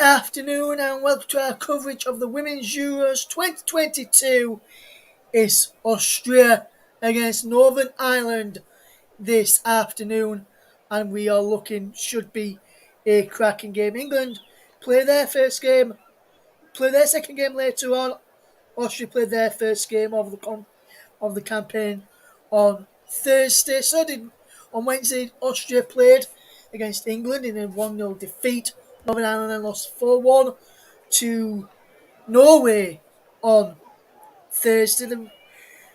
Afternoon and welcome to our coverage of the Women's Euros 2022. It's Austria against Northern Ireland this afternoon, and we are looking should be a cracking game. England play their second game later on. Austria played their first game of the campaign on Thursday. On Wednesday. Austria played against England in a 1-0 defeat. Northern Ireland then lost 4-1 to Norway on Thursday. There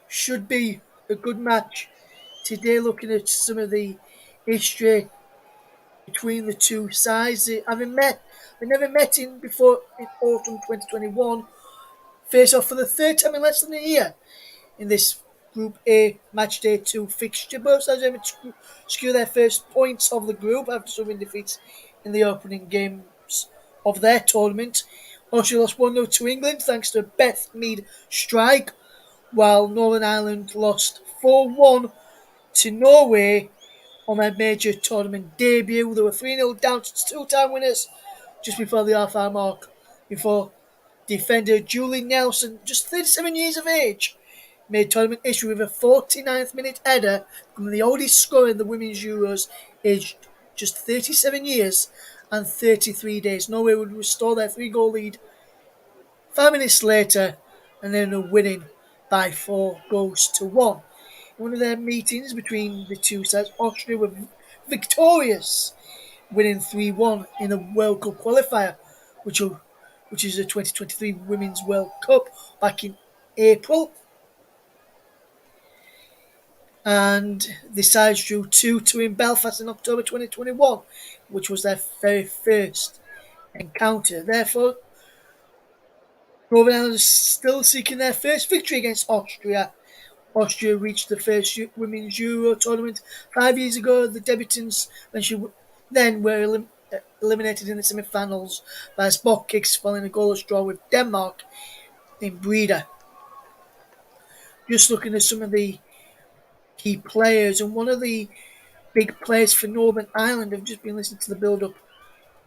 should be a good match today, looking at some of the history between the two sides. They never met in before in autumn 2021. Face off for the third time in less than a year in this Group A Match Day 2 fixture. Both sides able to secure their first points of the group after suffering defeats in the opening games of their tournament. Austria lost 1-0 to England thanks to a Beth Mead strike, while Northern Ireland lost 4-1 to Norway on their major tournament debut. They were 3-0 down to two-time winners just before the half-hour mark, before defender Julie Nelson, just 37 years of age, made tournament history with a 49th minute header, becoming the oldest scorer in the Women's Euros, aged just 37 years and 33 days. Norway would restore their 3-goal lead 5 minutes later and then winning by 4-1. In one of their meetings between the two sides, Austria were victorious, winning 3-1 in the World Cup qualifier, which is the 2023 Women's World Cup back in April. And the sides drew 2-2 in Belfast in October 2021, which was their very first encounter. Therefore, Northern Ireland is still seeking their first victory against Austria. Austria reached the first Women's Euro tournament 5 years ago. The debutants were eliminated in the semi-finals by spot kicks following a goalless draw with Denmark in Breda. Just looking at some of the key players, and one of the big players for Northern Ireland, I've just been listening to the build-up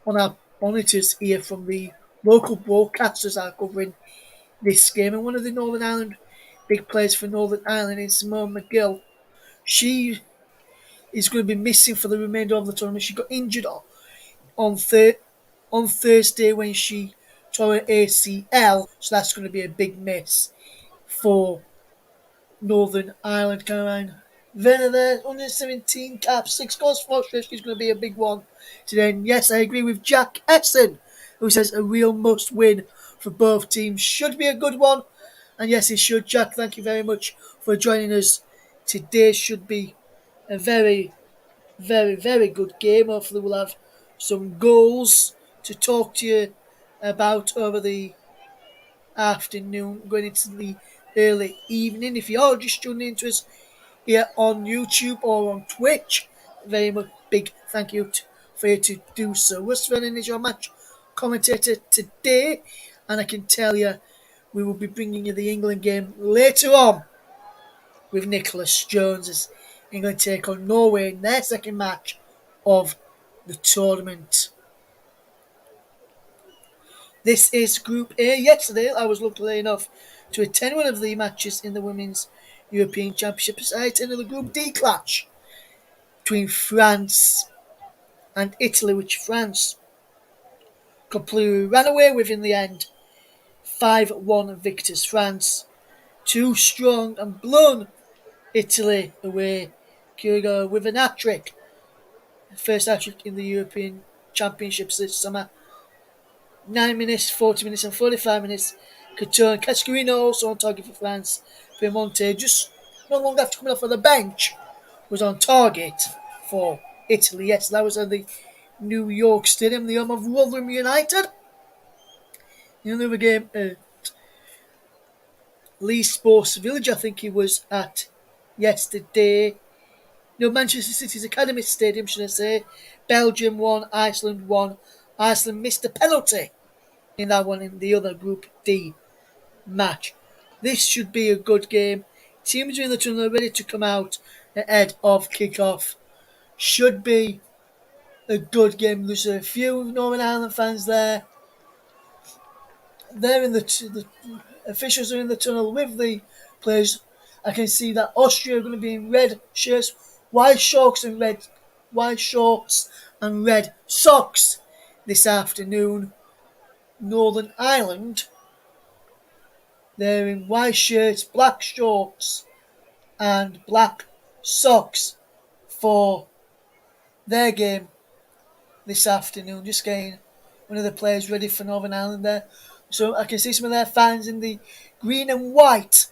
on our monitors here from the local broadcasters are covering this game, and one of the Northern Ireland big players for Northern Ireland is Simone McGill. She is going to be missing for the remainder of the tournament. She got injured on Thursday when she tore her ACL, so that's going to be a big miss for Northern Ireland. Caroline Venner there, under 17 caps, 6 goals for Austria. She's going to be a big one today. And yes, I agree with Jack Essen, who says a real must win for both teams. Should be a good one. And yes, it should. Jack, thank you very much for joining us. Today should be a very, very, very good game. Hopefully we'll have some goals to talk to you about over the afternoon, going into the early evening. If you're just tuning into us here on YouTube or on Twitch, very much big thank you for you to do so. Russ Vernon is your match commentator today, and I can tell you we will be bringing you the England game later on with Nicholas Jones as England take on Norway in their second match of the tournament. This is Group A. Yesterday, I was lucky enough to attend one of the matches in the Women's European Championship. I attended the Group D clash between France and Italy, which France completely ran away with in the end. 5-1 victors. France too strong and blown Italy away. Kyrigo with an hat-trick. First hat-trick in the European Championships this summer. 9 minutes, 40 minutes and 45 minutes. Couture and Cascarino also on target for France. Piemonte, just not long after coming off of the bench, was on target for Italy. Yes, that was at the New York Stadium, the home of Rotherham United. In another game at Lee Sports Village, I think he was at yesterday. No, Manchester City's Academy Stadium, should I say. Belgium won, Iceland won. Iceland missed a penalty in that one in the other Group D match. This should be a good game. Teams in the tournament are ready to come out ahead of kick-off. Should be a good game. There's a few Northern Ireland fans there they're in the officials are in the tunnel with the players. I can see that Austria are going to be in red shirts, white shorts and red socks this afternoon. Northern Ireland, they're in white shirts, black shorts, and black socks for their game this afternoon. Just getting one of the players ready for Northern Ireland there. So I can see some of their fans in the green and white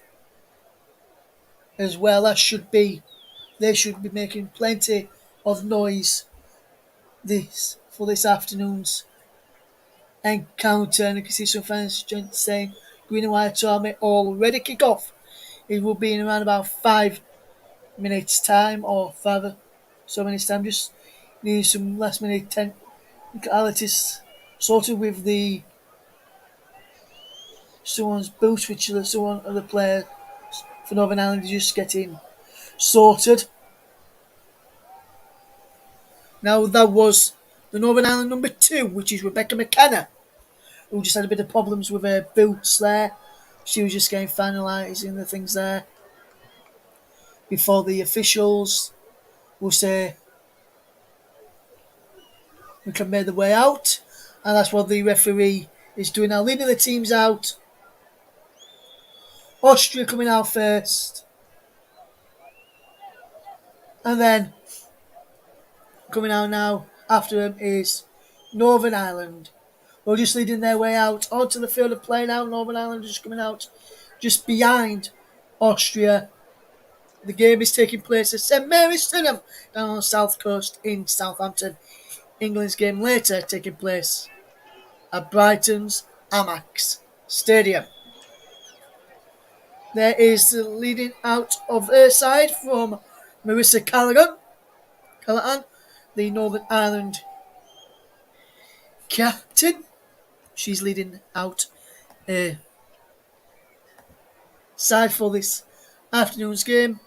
as well. They should be making plenty of noise this afternoon's encounter. And I can see some fans saying green and white army all ready to kick off. It will be in around about 5 minutes time or so minutes time. Just need some last minute technicalities sorted with the someone's boots, which someone of the player for Northern Ireland is just getting sorted. Now that was the Northern Ireland number 2, which is Rebecca McKenna, who just had a bit of problems with her boots there. She was just getting finalising the things there before the officials will say we can make the way out. And that's what the referee is doing now, leading the teams out. Austria coming out first. And then coming out now after him is Northern Ireland. We're just leading their way out onto the field of play now. Northern Ireland just coming out just behind Austria. The game is taking place at St Mary's Stadium down on the south coast in Southampton. England's game later taking place at Brighton's Amex Stadium. There is the leading out of her side from Marissa Callahan, the Northern Ireland captain. She's leading out her side for this afternoon's game.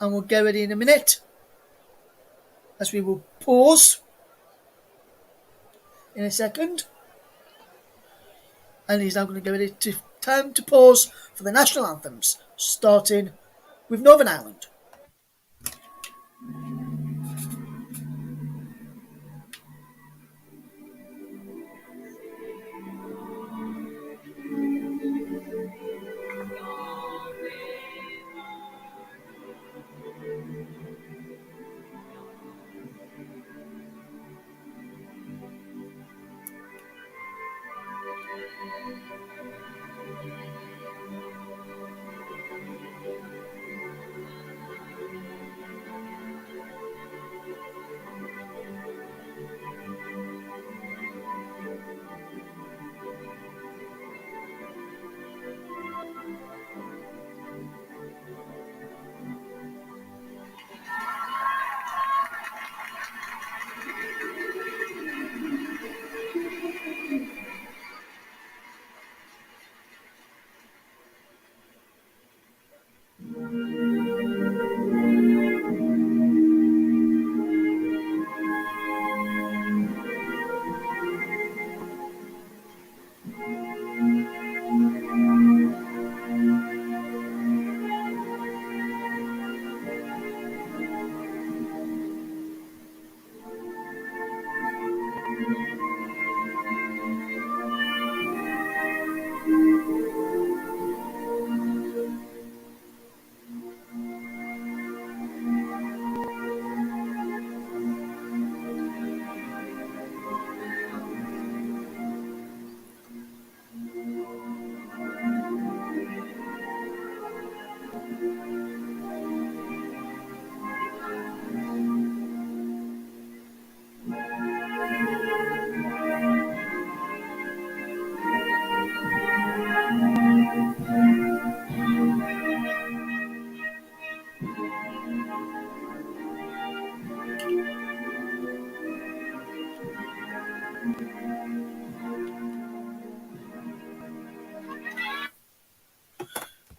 And we'll get ready in a minute as we will pause in a second. And he's now going to get ready to time to pause for the national anthems, starting with Northern Ireland.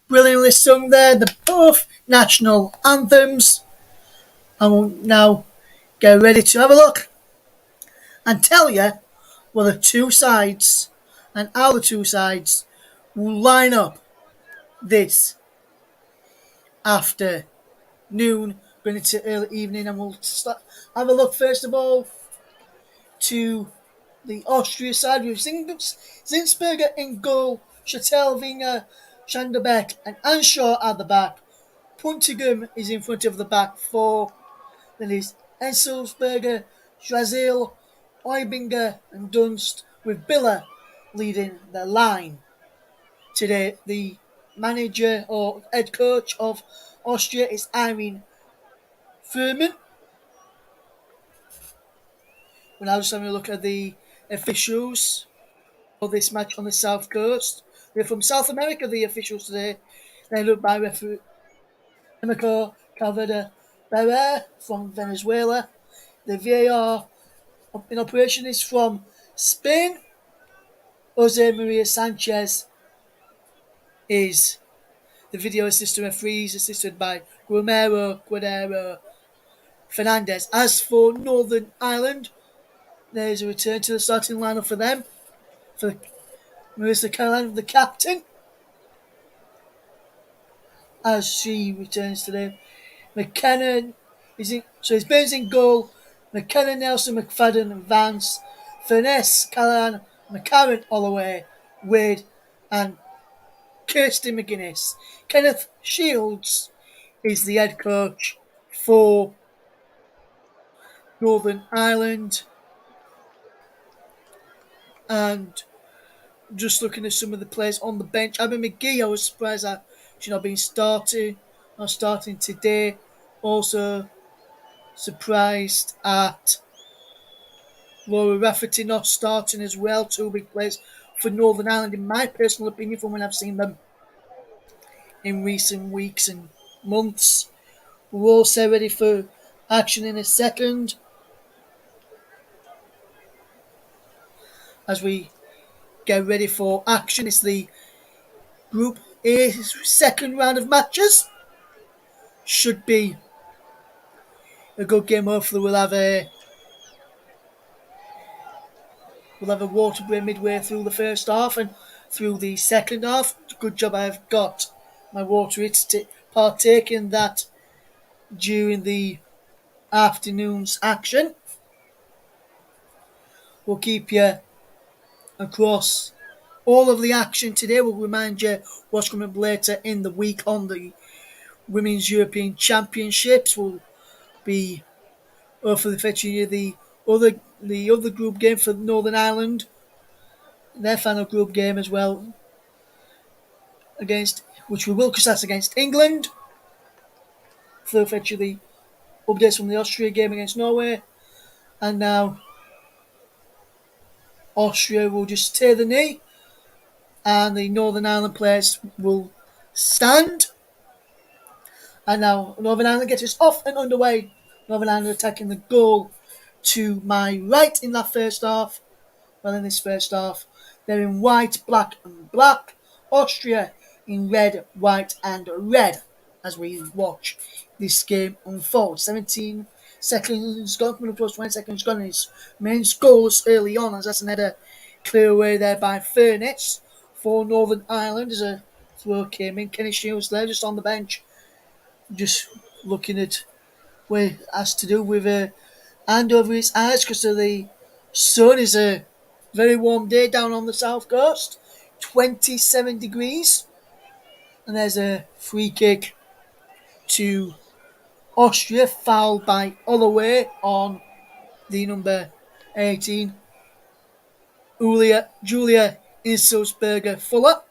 Brilliantly sung there, the both national anthems. And we'll now get ready to have a look and tell you what the two sides And our two sides will line up this afternoon, going into early evening, and we'll have a look first of all to the Austria side with Zinsberger in goal, Schattelvinger, Schanderbeck, and Anshaw at the back. Puntigam is in front of the back four. Then is Enselsberger, Schwazel, Eubinger, and Dunst, with Biller leading the line. Today, the manager or head coach of Austria is Irene Furman. We're now just having a look at the officials for this match on the South Coast. They're from South America, the officials today. They're led by referee Emiko Calveda Barrer from Venezuela. The VAR in operation is from Spain. Jose Maria Sanchez is the video assistant referee, assisted by Guillermo Fernandez. As for Northern Ireland, there's a return to the starting lineup for them. For Marissa Caroline, the captain, as she returns today. McKenna it's Burns in goal. McKenna, Nelson, McFadden, Vance, Furness, Callahan, McCarran, Holloway, Wade, and Kirsty McGuinness. Kenneth Shields is the head coach for Northern Ireland. And just looking at some of the players on the bench, Abby McGee, I was surprised that she's not starting today. Also surprised at Laura Rafferty not starting as well. Two big players for Northern Ireland, in my personal opinion, from when I've seen them in recent weeks and months. We're all set ready for action in a second as we get ready for action. It's the Group A second round of matches. Should be a good game. Hopefully we'll have a water break midway through the first half and through the second half. Good job I've got my water to partake in that during the afternoon's action. We'll keep you across all of the action today. We'll remind you what's coming up later in the week on the Women's European Championships. We'll be hopefully fetching you the other group game for Northern Ireland, their final group game as well, against which we will, because that's against England. We'll fetch you the updates from the Austria game against Norway, and now Austria will just tear the knee, and the Northern Ireland players will stand. And now Northern Ireland gets us off and underway. Northern Ireland attacking the goal to my right in that first half. Well, in this first half, they're in white, black, and black. Austria in red, white, and red as we watch this game unfold. 17 seconds gone, coming up towards 20 seconds gone. His main goals early on as that's another clear away there by Furness for Northern Ireland as a throw came in. Kenny Shields there just on the bench, just looking at what it has to do with a hand over his eyes because of the sun. Is a very warm day down on the south coast, 27 degrees. And there's a free kick to Austria, fouled by Holloway on the number 18, Julia Inselsberger Fuller.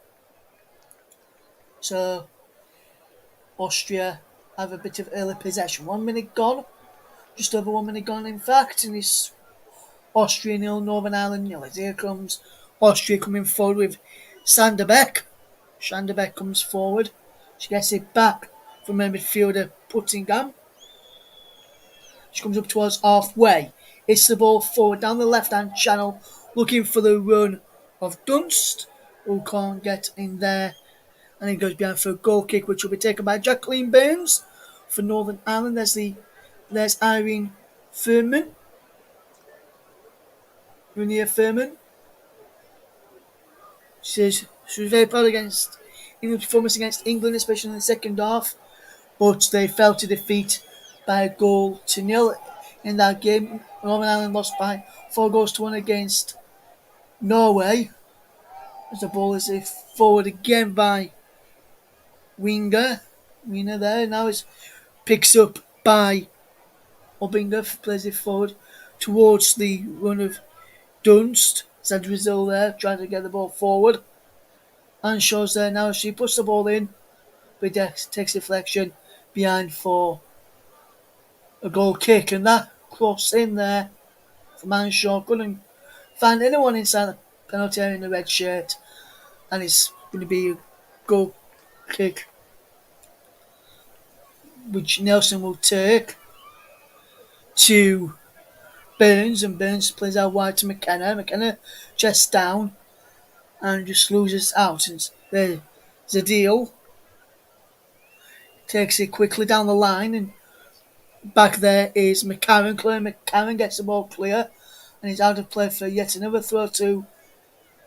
So Austria have a bit of early possession. 1 minute gone, just over 1 minute gone in fact, and it's Austria nil, Northern Ireland nil. As here comes Austria coming forward with Sanderbeck. Sanderbeck comes forward. She gets it back from her midfielder Puttingham. She comes up towards halfway. It's the ball forward down the left-hand channel, looking for the run of Dunst, who can't get in there. And he goes behind for a goal kick, which will be taken by Jacqueline Burns for Northern Ireland. There's Irene Furman. Rainier Furman. She was very proud against England's performance against England, especially in the second half, but they fell to defeat by a goal to nil in that game. Northern Ireland lost by 4 goals to 1 against Norway. As the ball is forward again by Winger. Winger there. Now it's picks up by Obinger, plays it forward towards the run of Dunst. Brazil there trying to get the ball forward. And shows there now she puts the ball in, but takes deflection behind for a goal kick. And that cross in there for Manshaw couldn't find anyone inside the penalty area in the red shirt. And it's going to be a goal kick which Nelson will take to Burns, and Burns plays out wide to McKenna. McKenna chest down and just loses out. And there's a deal. Takes it quickly down the line, and back there is McCarran. Claire McCarran gets the ball clear, and he's out of play for yet another throw to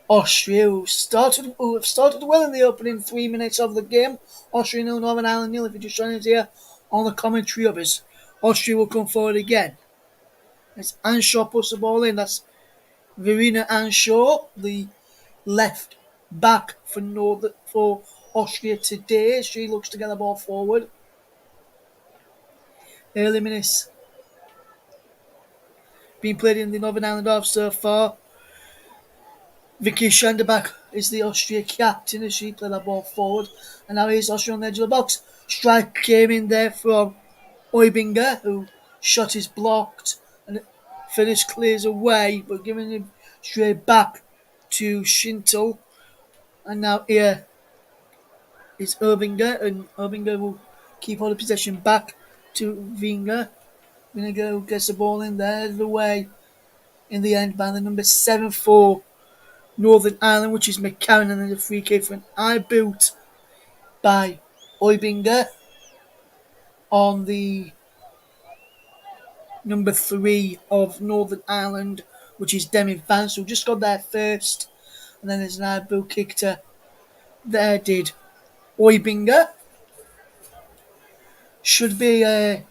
Austria, who have started well in the opening 3 minutes of the game. Austria 0, Northern Ireland 0. If you're just joining us here on the commentary of us, Austria will come forward again. It's Anshaw puts the ball in. That's Verena Anshaw, the left back for Austria today. She looks to get the ball forward. Early minutes being played in the Northern Ireland half so far. Vicky Schanderbach is the Austria captain as she played that ball forward. And now here's Austria on the edge of the box. Strike came in there from Oibinger, who shot is blocked and finish clears away, but giving him straight back to Schintel. And now here is Obinger, and Obinger will keep all the possession back to Winger. Winger gets the ball in there, the way in the end by the number 7 for Northern Ireland, which is McCarran, and then a free kick for an eye boot by Oibinger on the number 3 of Northern Ireland, which is Demi Vance, who just got there first. And then there's an eye boot kick to there did Oibinger. Should be a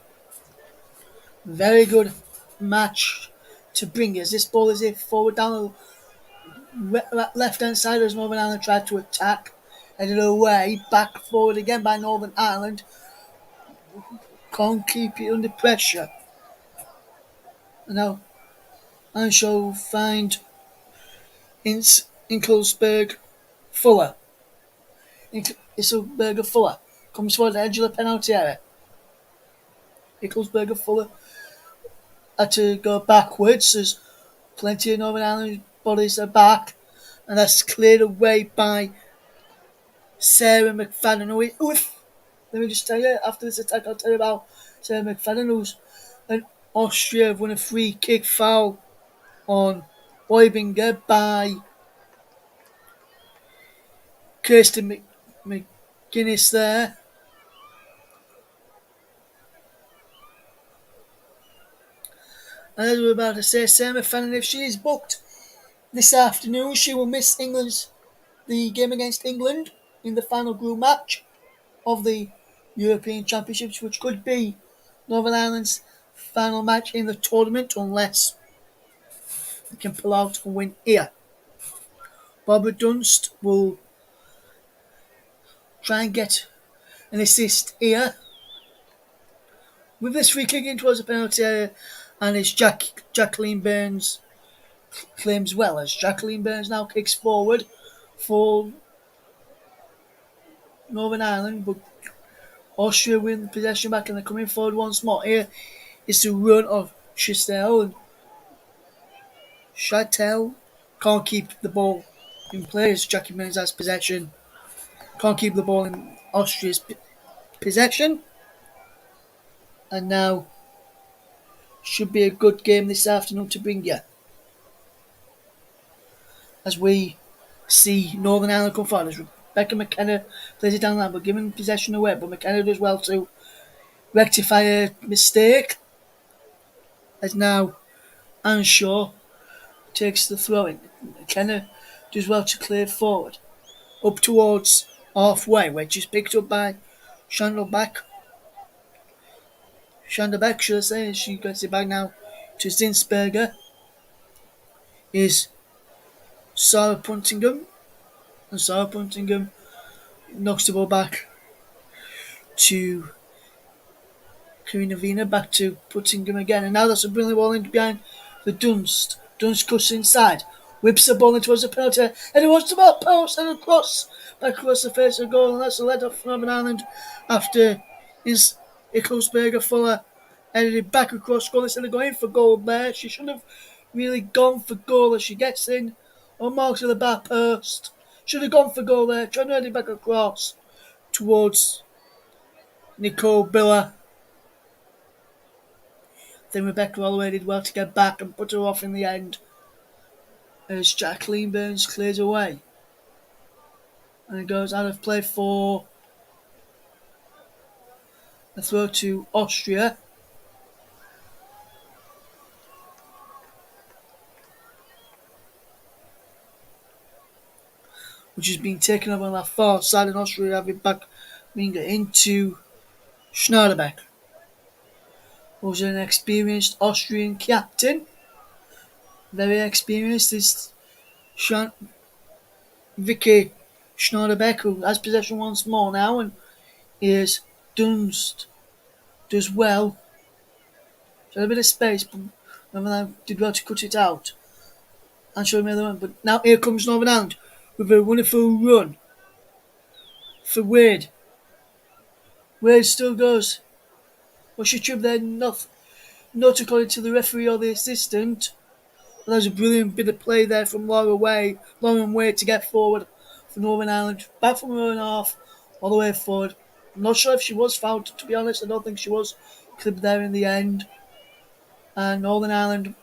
very good match to bring us. This ball is forward down the left hand side as Northern Ireland tried to attack. Headed away, back forward again by Northern Ireland. Can't keep it under pressure. And now Anshaw will find Inklesberg Fuller. Inklesberger Fuller comes forward at the edge of the penalty area. Inklesberger Fuller had to go backwards. There's plenty of Northern Ireland bodies are back, and that's cleared away by Sarah McFadden. Let me just tell you, after this attack, I'll tell you about Sarah McFadden, who's an Austria have won a free kick foul on Oibinger by Kirsten McGuinness there. And as we were about to say, Sarah McFadden, if she is booked this afternoon, she will miss the game against England in the final group match of the European Championships, which could be Northern Ireland's final match in the tournament unless they can pull out and win here. Barbara Dunst will try and get an assist here. With this free kick in towards the penalty area, and it's Jacqueline Burns claims well, as Jacqueline Burns now kicks forward for Northern Ireland, but Austria win possession back and they're coming forward once more. Here is the run of Chistel, and Chattel can't keep the ball in play as Jackie Burns has possession. Can't keep the ball in Austria's possession. And now should be a good game this afternoon to bring you. As we see Northern Ireland come forward, as Rebecca McKenna plays it down the line, but giving possession away. But McKenna does well to rectify a mistake. As now Anshaw takes the throw in. McKenna does well to clear forward. Up towards halfway, where she's picked up by Schandelbeck. Schandelbeck, should I say, as she gets it back now to Zinsberger, is Sarah Puntingham. And Sarah Puntingham knocks the ball back to Karina Vina, back to Puntingham again. And now that's a brilliant ball in behind the Dunst. Dunst cuts inside, whips the ball in towards the penalty, and it wants to ball post and across, back across the face of goal, and that's a let off from Northern Ireland after his Ickelsberger Fuller headed it back across goal instead of going for goal there. She should have really gone for goal as she gets in on marks of the back post. Should have gone for goal there, trying to head it back across towards Nicole Biller. Then Rebecca Holloway did well to get back and put her off in the end as Jacqueline Burns clears away. And it goes out of play for a throw to Austria. Which has been taken over on that far side, and Austria having back Minga into Schneiderbeck. Was an experienced Austrian captain. Very experienced is Vicky Schneiderbeck, who has possession once more now, and is Dunst does well. She had a bit of space, but Northern did well to cut it out and show him the other one. But now here comes Northern Ireland with a wonderful run for Wade. Wade still goes. Well, she tripped there, not according to the referee or the assistant. But that was a brilliant bit of play there from Lauren Wade to get forward for Northern Ireland. Back from her own half, all the way forward. I'm not sure if she was fouled, to be honest. I don't think she was clipped there in the end. And Northern Ireland,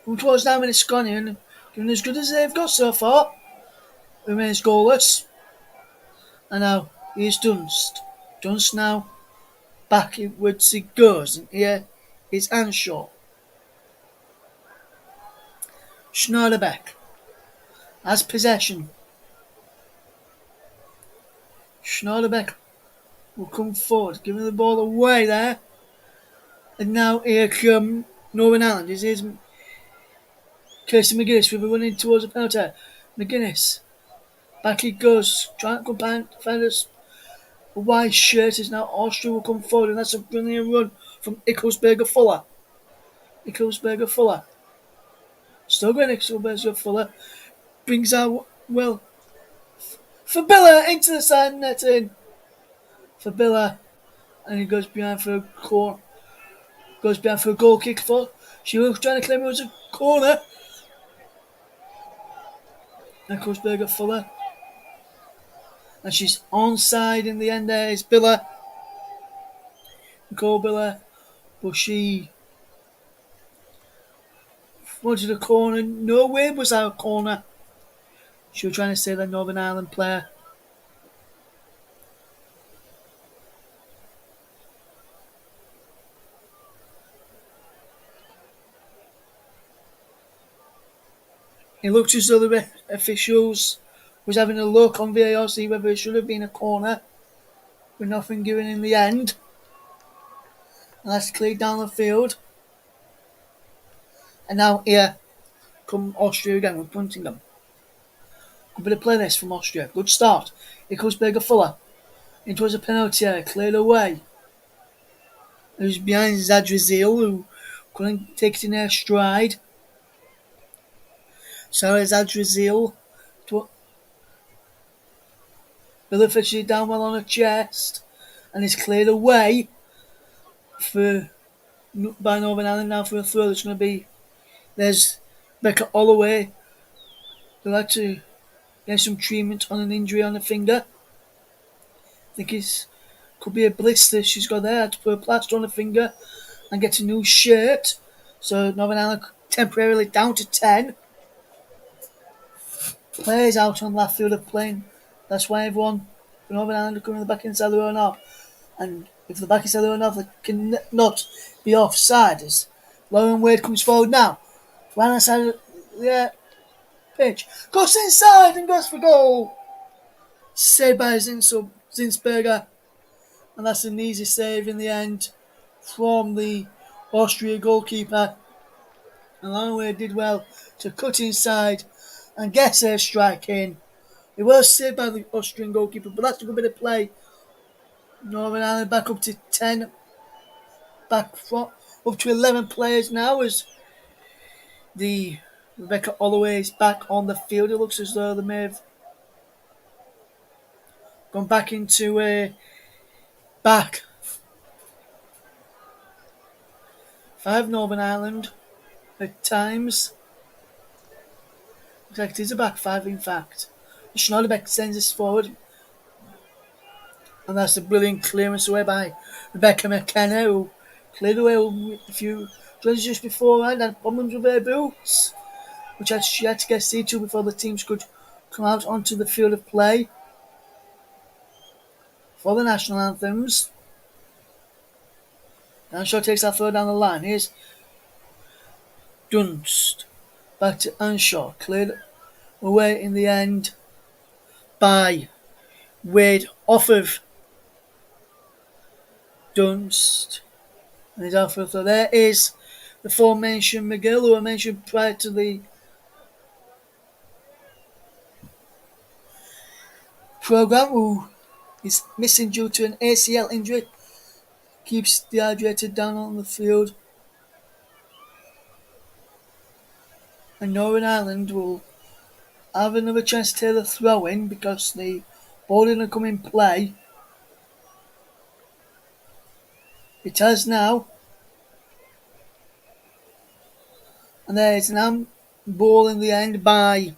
which was now in Scotland, and doing as good as they've got so far, remains goalless. And now here's Dunst. Dunst now backwards he goes, and here is Anshaw. Schneiderbeck has possession. Schneiderbeck will come forward, giving the ball away there. And now here come Northern Ireland. This is Kirsty McGuinness with a run in towards the penalty. McGuinness. Back he goes. Trying to find a white shirt. Is now Austria will come forward. And that's a brilliant run from Ickelsberger Fuller. Still going Ickelsberger Fuller. Brings out, well, for Biller into the side netting. For Biller. And he goes behind for a corner. Goes behind for a goal kick for. She was trying to claim it was a corner. Ickelsberger Fuller. And she's onside in the end there is Biller. Nicole Biller. But she wanted a corner. No way was that a corner. She was trying to say that Northern Ireland player. It looked as though the officials was having a look on VAR, see whether it should have been a corner, with nothing given in the end. And that's cleared down the field. And now here come Austria again with Puntingham. Good bit of play this from Austria. Good start. Here comes Berger Fuller. In towards a penalty area, cleared away. It was behind Zadrazil, who couldn't take it in their stride. Sarah Zadrazil. Biller fishes it down well on her chest. And is cleared away by Northern Ireland now for a throw that's going to be. There's Becca Holloway. They'll have to get some treatment on an injury on the finger. I think it could be a blister she's got there. Had to put a plaster on the finger and get a new shirt. So Northern Ireland temporarily down to 10. Players out on left field of playing. That's why everyone for Northern Ireland are coming the back inside their own half. And if the back inside their own half, they can not be offside. As Lauren Wade comes forward now. Right outside the pitch. Goes inside and goes for goal. Saved by Zinsberger. And that's an easy save in the end from the Austria goalkeeper. And Langway did well to cut inside and get a strike in. It was saved by the Austrian goalkeeper, but that's a good bit of play. Northern Ireland back up to 10, up to 11 players now as the Rebecca Holloway is back on the field. It looks as though they may have gone back into back five Northern Ireland at times. Looks like it is a back five in fact. Schneiderbeck sends us forward. And that's a brilliant clearance away by Rebecca McKenna, who cleared away a few runs just beforehand and had problems with her boots, which she had to get seen to before the teams could come out onto the field of play for the national anthems. Anshaw takes that throw down the line. Here's Dunst. Back to Anshaw. Cleared away in the end by Wade off of Dunst. And he's out for a throw. There is the aforementioned McGill, who I mentioned prior to the programme, who is missing due to an ACL injury. Keeps dehydrated down on the field. And Northern Ireland will have another chance to take the throw in because the ball didn't come in play. It has now. And there is an ball in the end by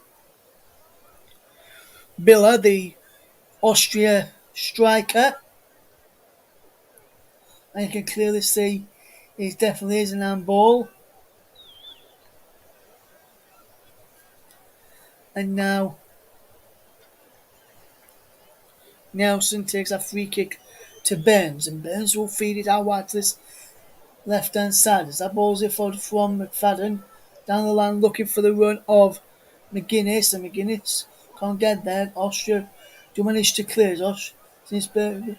Biller, the Austria striker. And you can clearly see it definitely is an handball. And now Nelson takes a free kick to Burns, and Burns will feed it out wide to this left hand side as that ball's forward from McFadden down the line looking for the run of McGuinness, and McGuinness can't get there. Austria do manage to clear Josh since Berger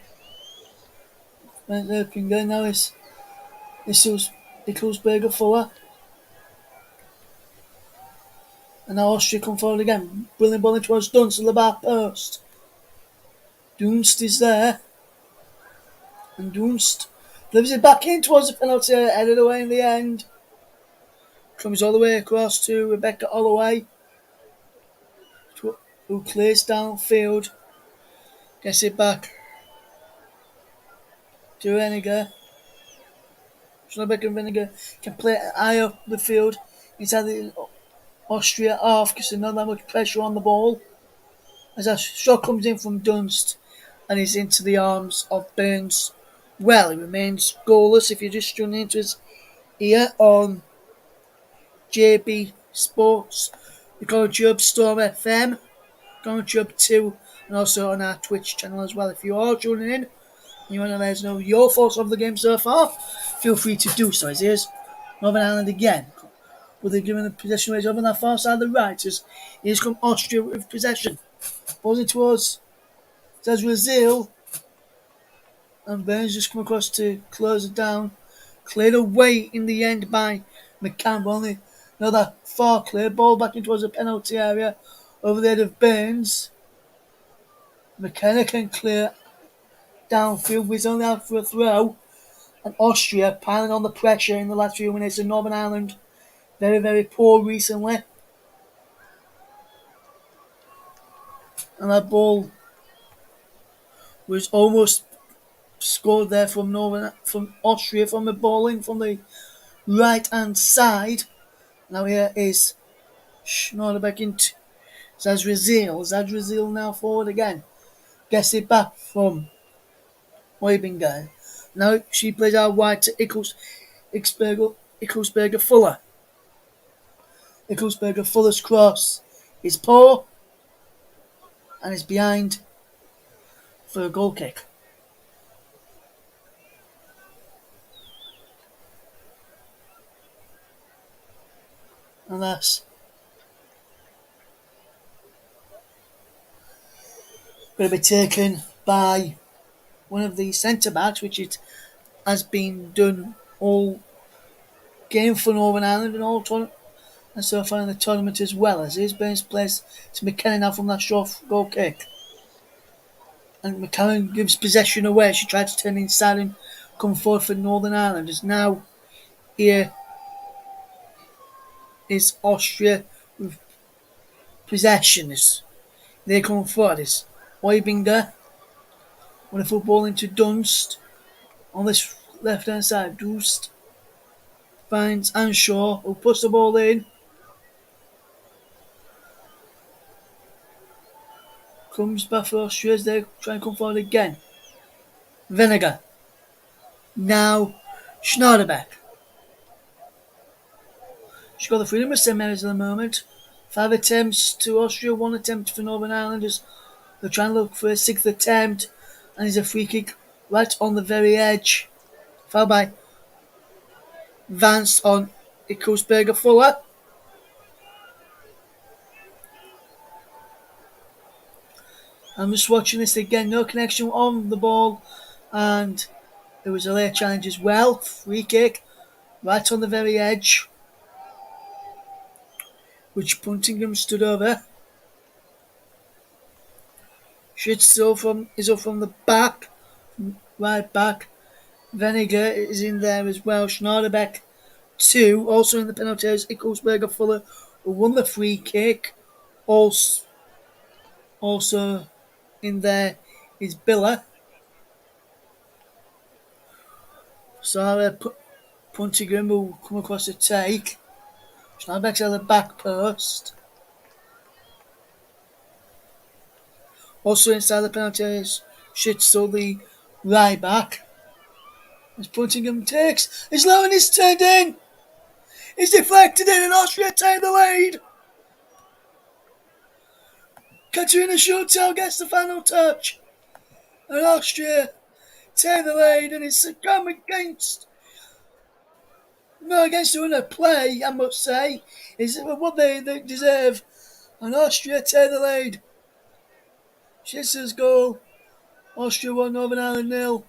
now is Hickelsberger Fuller, and now Austria come forward again. Brilliant ball towards Dunst at the back post. Dunst is there, and Dunst delivers it back in towards the penalty, headed away in the end. Comes all the way across to Rebecca Holloway, who clears downfield, gets it back to Reniger. Rebecca Reniger can play it high up the field inside the Austria half because there's not that much pressure on the ball. As that shot comes in from Dunst and he's into the arms of Burns. Well, he remains goalless if you're just tuning into his ear on JB Sports, the College Hub Storm FM, College Hub 2, and also on our Twitch channel as well. If you are tuning in and you want to let us know your thoughts of the game so far, feel free to do so. As here's Northern Ireland again, with the given the possession range over on that far side of the right. As here's come Austria with possession. Balls towards Zazrazil, and Burns just come across to close it down. Cleared away in the end by McCann. Only another far clear ball back in towards the penalty area over the head of Burns. McKenna can clear downfield, but he's only out for a throw. And Austria piling on the pressure in the last few minutes. And Northern Ireland very, very poor recently. And that ball was almost scored there from Austria from the ball in from the right hand side. Now here is Schneiderbeck into Zazrazil. Zazrazil now forward again. Gets it back from Weibinger. Now she plays out wide to Hickelsberger Fuller. Hickelsberger Fuller's cross is poor and is behind for a goal kick. And that's going to be taken by one of the centre backs, which it has been done all game for Northern Ireland and all tournament and so far in the tournament as well as his base plays to McKenna now from that short goal kick. And McKenna gives possession away. She tried to turn inside and come forward for Northern Ireland. As now here is Austria with possession. They come forward. It's Oibinger. Wonderful ball into Dunst. On this left hand side, Dunst finds Anshaw, who puts the ball in. Comes back for Austria as they try and come forward again. Vinegar. Now Schneiderbeck. She's got the freedom of St Mary's at the moment. 5 attempts to Austria, 1 attempt for Northern Ireland as they're trying to look for a 6th attempt. And it's a free kick right on the very edge. Foul by Vance on Ikusberger Fuller. I'm just watching this again, no connection on the ball, and there was a late challenge as well. Free kick right on the very edge, which Puntingham stood over. Shitstill is up from the back, right back. Vinegar is in there as well. Schneiderbeck 2, also in the penalty area. Ikusberger Fuller, who won the free kick. Also in there is Biller. Sarah Puntingham will come across the take. Schneiderbeck's at the back post. Also inside the penalty area is Shitstill, the right back. As Puntingham takes, his Lowen is turned in. It's deflected in and Austria take the lead. Katarina Schultel gets the final touch. And Austria take the lead, and it's come against the winner play, I must say. Is what they deserve. And Austria take the lead. Schitzel's goal. Austria 1, Northern Ireland 0.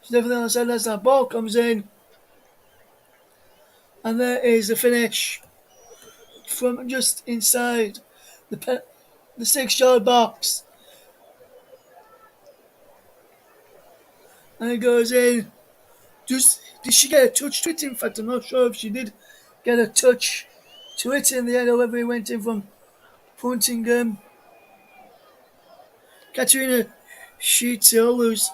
It's definitely on the side as that ball comes in. And there is the finish from just inside the 6-yard box. And it goes in. Did she get a touch to it? In fact, I'm not sure if she did get a touch to it in the end, or whether it went in from Puntingham. Katarina Schitzel, who's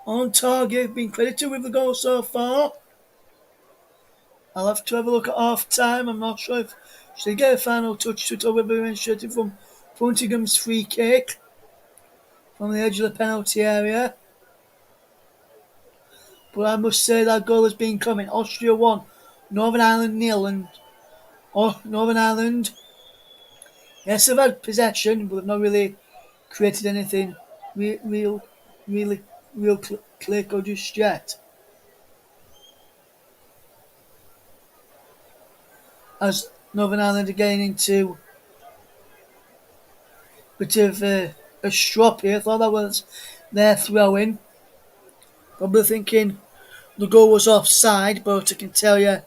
on target, been credited with the goal so far. I'll have to have a look at half time. I'm not sure if she did get a final touch to it, or whether it went straight in from Puntingham's free kick from the edge of the penalty area. But I must say that goal has been coming. Austria 1, Northern Ireland 0, and Northern Ireland, yes, they've had possession, but they've not really created anything real click or just yet. As Northern Ireland are getting into a bit of a strop here. I thought that was their throw-in. Probably thinking the goal was offside, but I can tell you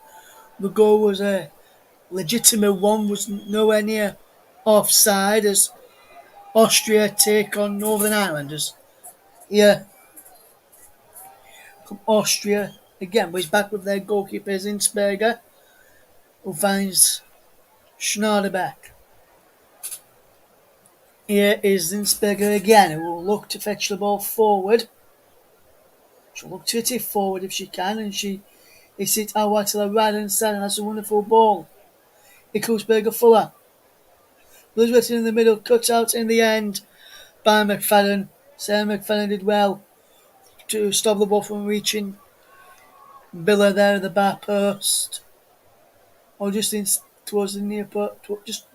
the goal was a legitimate one, was nowhere near offside as Austria take on Northern Ireland. Yeah, Austria again, but he's back with their goalkeeper Zinsberger, who finds Schneiderbeck. Here is Zinsberger again, who will look to fetch the ball forward. She'll look to hit it forward if she can, and she hits it out to the right hand side, and that's a wonderful ball. Ikusberger Fuller. Elizabeth in the middle, cuts out in the end by McFadden. Sarah McFadden did well to stop the ball from reaching Biller there at the back post. Or just towards the near post, just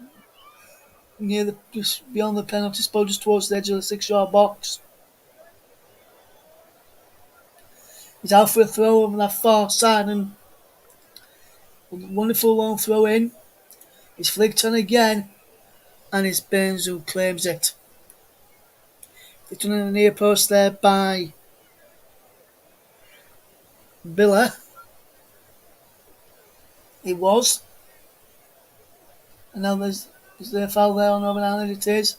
beyond the penalty spot, just towards the edge of the 6-yard box. He's out for a throw on that far side, and a wonderful long throw in. He's flicked on again and it's Burns who claims it. It's done in the near post there by Biller. It was. And now is there a foul there on Northern Ireland? It is.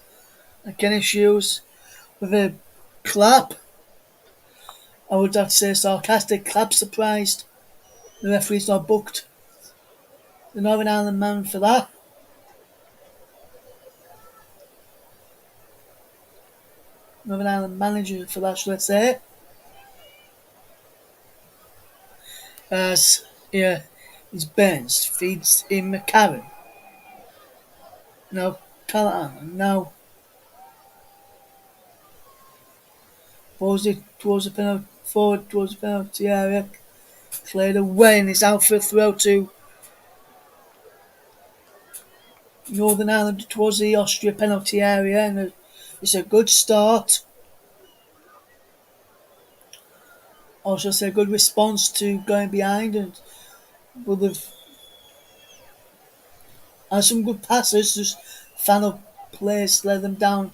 And Kenny Hughes with a clap. I would have to say sarcastic clap, surprised. The referee's not booked the Northern Ireland man for that. Northern Ireland manager for that, should I say. As yeah, it's Burns feeds in McCarron. Now Callahan. Now was it towards the penalty forward towards the penalty area. Cleared away and it's out for a throw to Northern Ireland towards the Austria penalty area, and it's a good start. Also, say a good response to going behind, and will have had some good passes. Just final players let them down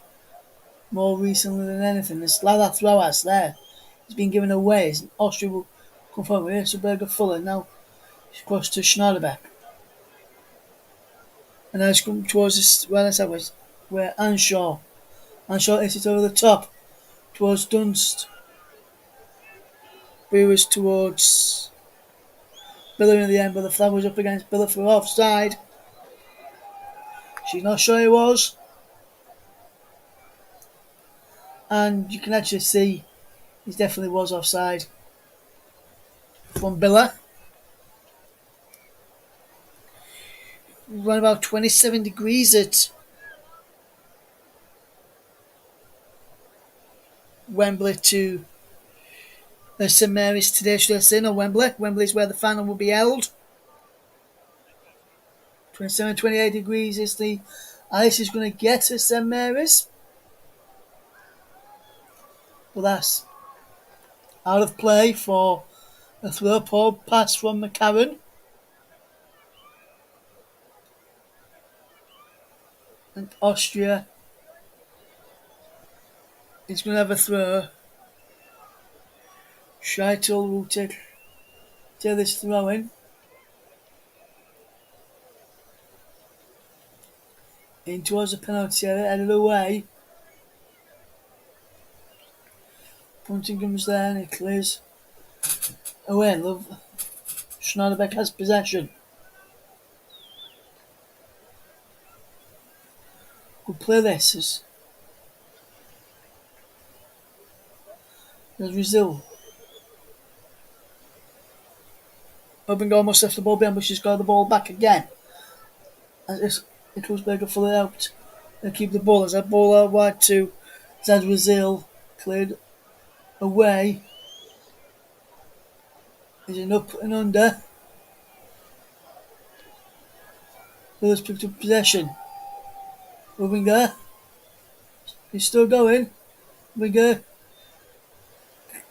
more recently than anything. It's like that throw us there. It's been given away. Austria will come forward with Hesselberger Fuller now. It's across to Schneiderbeck. And now it's come towards this, well, that's was where Anshaw hits it over the top towards Dunst. Brewers towards Biller in the end, but the flag was up against Biller for offside. She's not sure it was. And you can actually see it definitely was offside from Biller. Around about 27 degrees at Wembley to St Mary's today, should I say, no Wembley. Wembley is where the final will be held. 27, 28 degrees is the ice is going to get at St Mary's. But that's out of play for a throw ball pass from McCarron. And Austria is going to have a throw. Scheitel will take this throw in towards the penalty area, headed away. Punting comes there and it clears away. Love. Schneiderbeck has possession. Good play this as Brazil. Open goal must left the ball behind, but she's got the ball back again. As it was Berger fully out. They keep the ball as that ball out wide to Zad Brazil. Cleared away. Is an up and under. Willis picked up possession. Winger. He's still going. Winger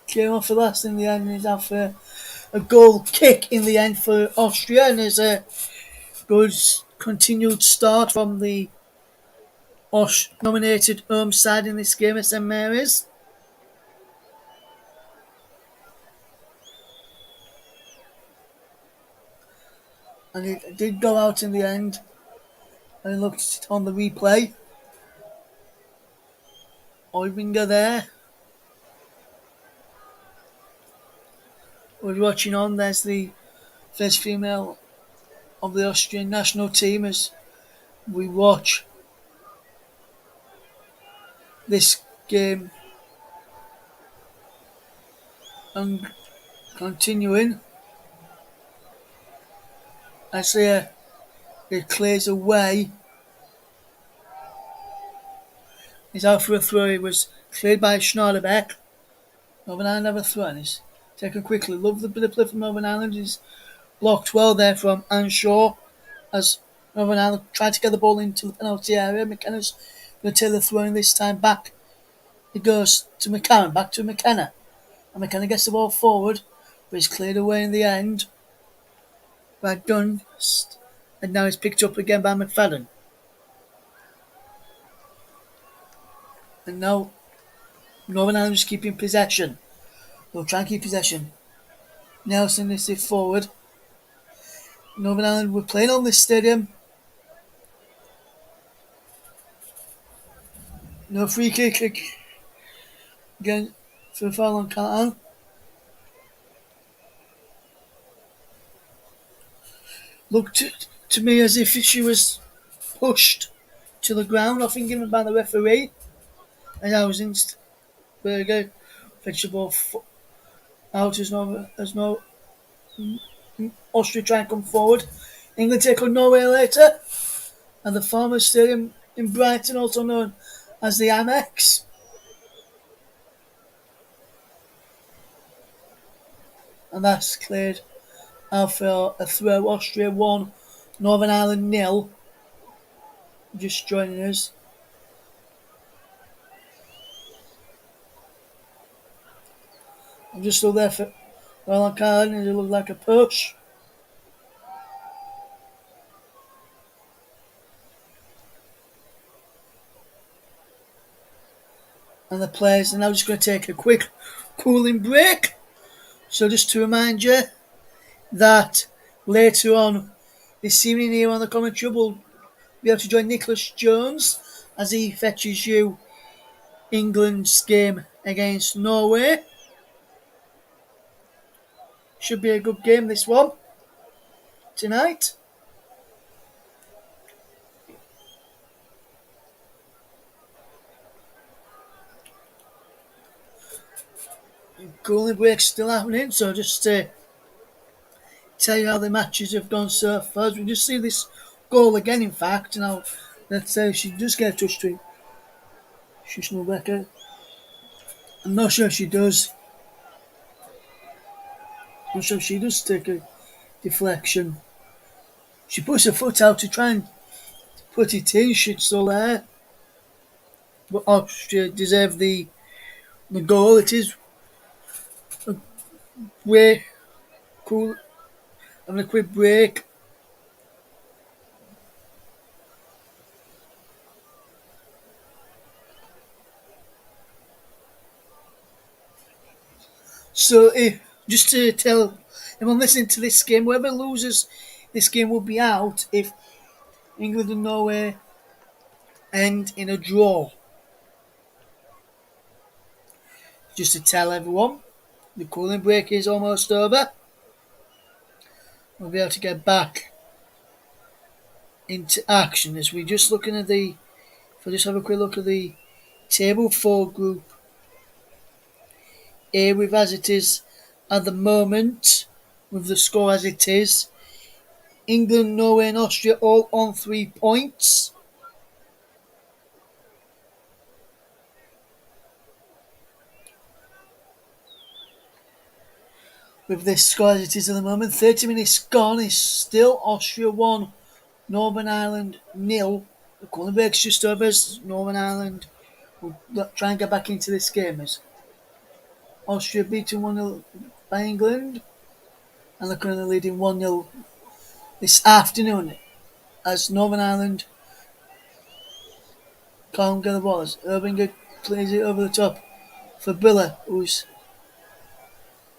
came off the last in the end and he's out for a goal kick in the end for Austria, and there's a good continued start from the nominated home side in this game at St Mary's. And it did go out in the end. I looked on the replay. Oivinger there. We're watching on. There's the first female of the Austrian national team as we watch this game and continuing. As it clears away. He's out for a throw. It was cleared by Schneiderbeck. Northern Ireland have a throw and he's taken quickly. Love the bit of play from Northern Ireland. He's blocked well there from Anshaw as Northern Ireland tried to get the ball into the penalty area. McKenna's going to take the throw in this time back. It goes to McCarron, back to McKenna. And McKenna gets the ball forward, but it's cleared away in the end by Dunst. And now it's picked up again by McFadden. And now Northern Ireland's keeping possession. They'll try and keep possession. Nelson is it forward. Northern Ireland were playing on this stadium. No free kick again for a foul on Callaghan. Looked to me as if she was pushed to the ground, often given by the referee. And I was in Berger, fetched the ball out as no Austria try and come forward. England take on Norway later, and the former stadium in Brighton, also known as the Annex. And that's cleared out for a throw. Austria 1, Northern Ireland 0. Just joining us. I'm just still there for Roland Card, and it looked like a push. And the players are now just going to take a quick cooling break. So just to remind you that later on this evening here on the commentary we'll be able to join Nicholas Jones as he fetches you England's game against Norway. Should be a good game, this one, tonight. Cooling break's still happening, so just to tell you how the matches have gone so far. We just see this goal again, in fact. Now, let's say she does get a touch to Rebecca. I'm not sure if she does. I'm not sure if she does take a deflection. She puts her foot out to try and put it in. She's still there. But Austria deserve the goal. It is way cool. Having a quick break. So, just to tell everyone listening to this game, whoever loses this game will be out if England and Norway end in a draw. Just to tell everyone, the cooling break is almost over. We'll be able to get back into action as we just looking at if I just have a quick look at the table for Group A with as it is at the moment, with the score as it is. England, Norway and Austria all on 3 points. With this score as it is at the moment, 30 minutes gone, is still Austria 1, Northern Ireland 0. The cooling break's just over as Northern Ireland will try and get back into this game as Austria beaten 1-0 by England, and they're currently leading 1-0 this afternoon as Northern Ireland can't get the ball. As Erbinger plays it over the top for Biller, who's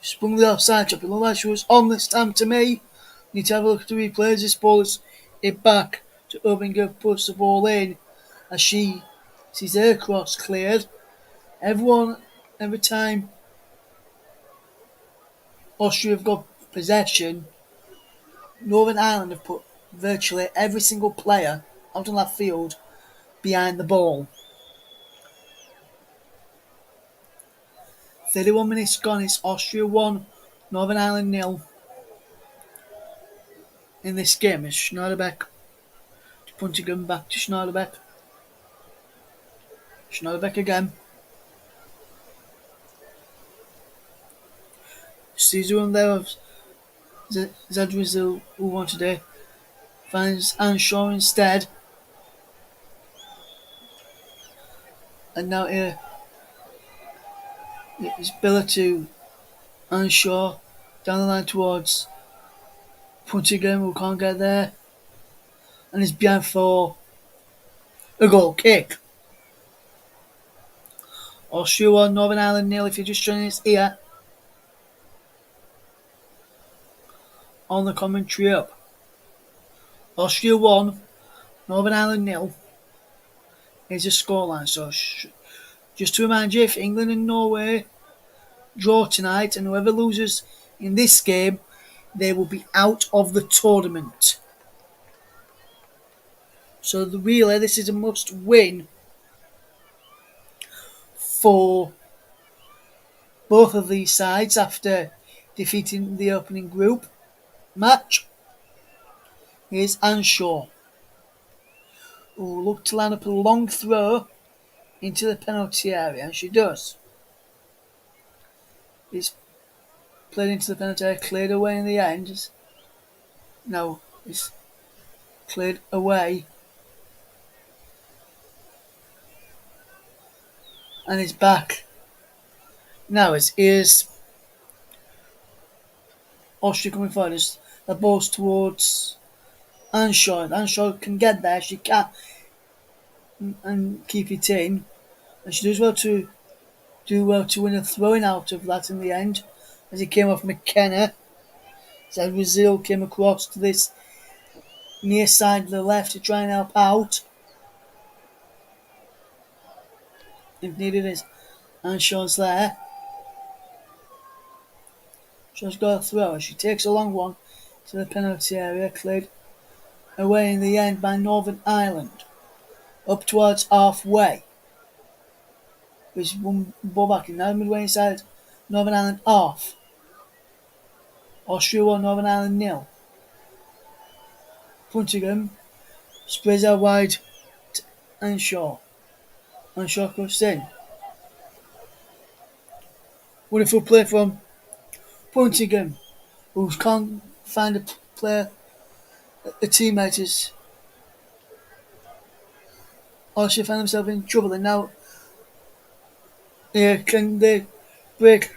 sprung the offside trap. It looked like she was on this time to me. Need to have a look at the replays. This ball is it back to Erbinger, puts the ball in as she sees her cross cleared. Every time Austria have got possession, Northern Ireland have put virtually every single player out on that field behind the ball. 31 minutes gone, it's Austria 1, Northern Ireland 0 in this game. It's Schneiderbeck punting back to Schneiderbeck. Schneiderbeck again. Sees one there of Zadrizil who won today. Finds Anshaw instead. And now here it's Biller to Anshaw down the line towards Puntigan who can't get there. And it's behind for a goal kick. Austria 1, Northern Ireland nil if you're just joining us here on the commentary up. Austria 1, Northern Ireland nil is a scoreline. So just to remind you, if England and Norway draw tonight and whoever loses in this game, they will be out of the tournament. So really, this is a must win for both of these sides after defeating the opening group match. Here's Anshaw, who will look to line up a long throw into the penalty area, and she does. It's played into the penalty area, cleared away in the end. No, it's cleared away, and it's back. Now here's Austria coming forward as the ball's towards Anshaw. Anshaw can get there, she can't, and keep it in. And she does well to win a throwing out of that in the end, as it came off McKenna. So Brazil came across to this near side of the left to try and help out if needed. Is Anshaw's there. She's got a throw. She takes a long one to the penalty area, cleared away in the end by Northern Ireland. Up towards halfway. Which one ball back in now midway inside. Northern Ireland off. Austria 1, Northern Ireland nil. Puntingham sprays out wide to Anshaw. Anshaw cuts in. Wonderful play from Puntingham, who can't find a player, a teammate is. Austria found themselves in trouble, and now can they break?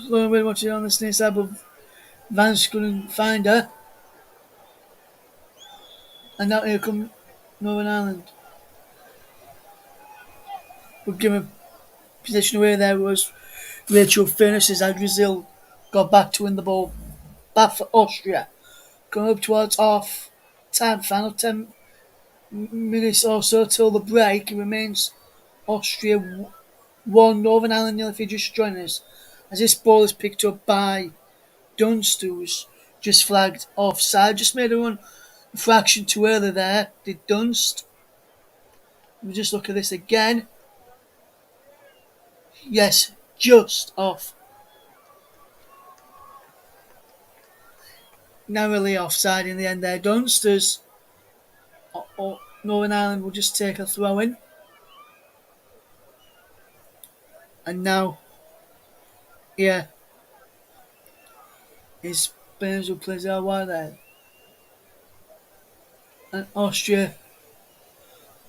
Slowing very much on the near side, but Vance couldn't find her. And now here come Northern Ireland. But given possession away there was Rachel Furness as Brazil got back to win the ball back for Austria. Going up towards half time, final 10 minutes or so till the break. It remains Austria 1, Northern Ireland nil if you're just joining us. As this ball is picked up by Dunst, who's just flagged offside. Just made a run a fraction too early there, did Dunst. We just look at this again. Yes, just off. Narrowly offside in the end there. Dunsters. Northern Ireland will just take a throw in. And now, is Burns who plays out wide there. And Austria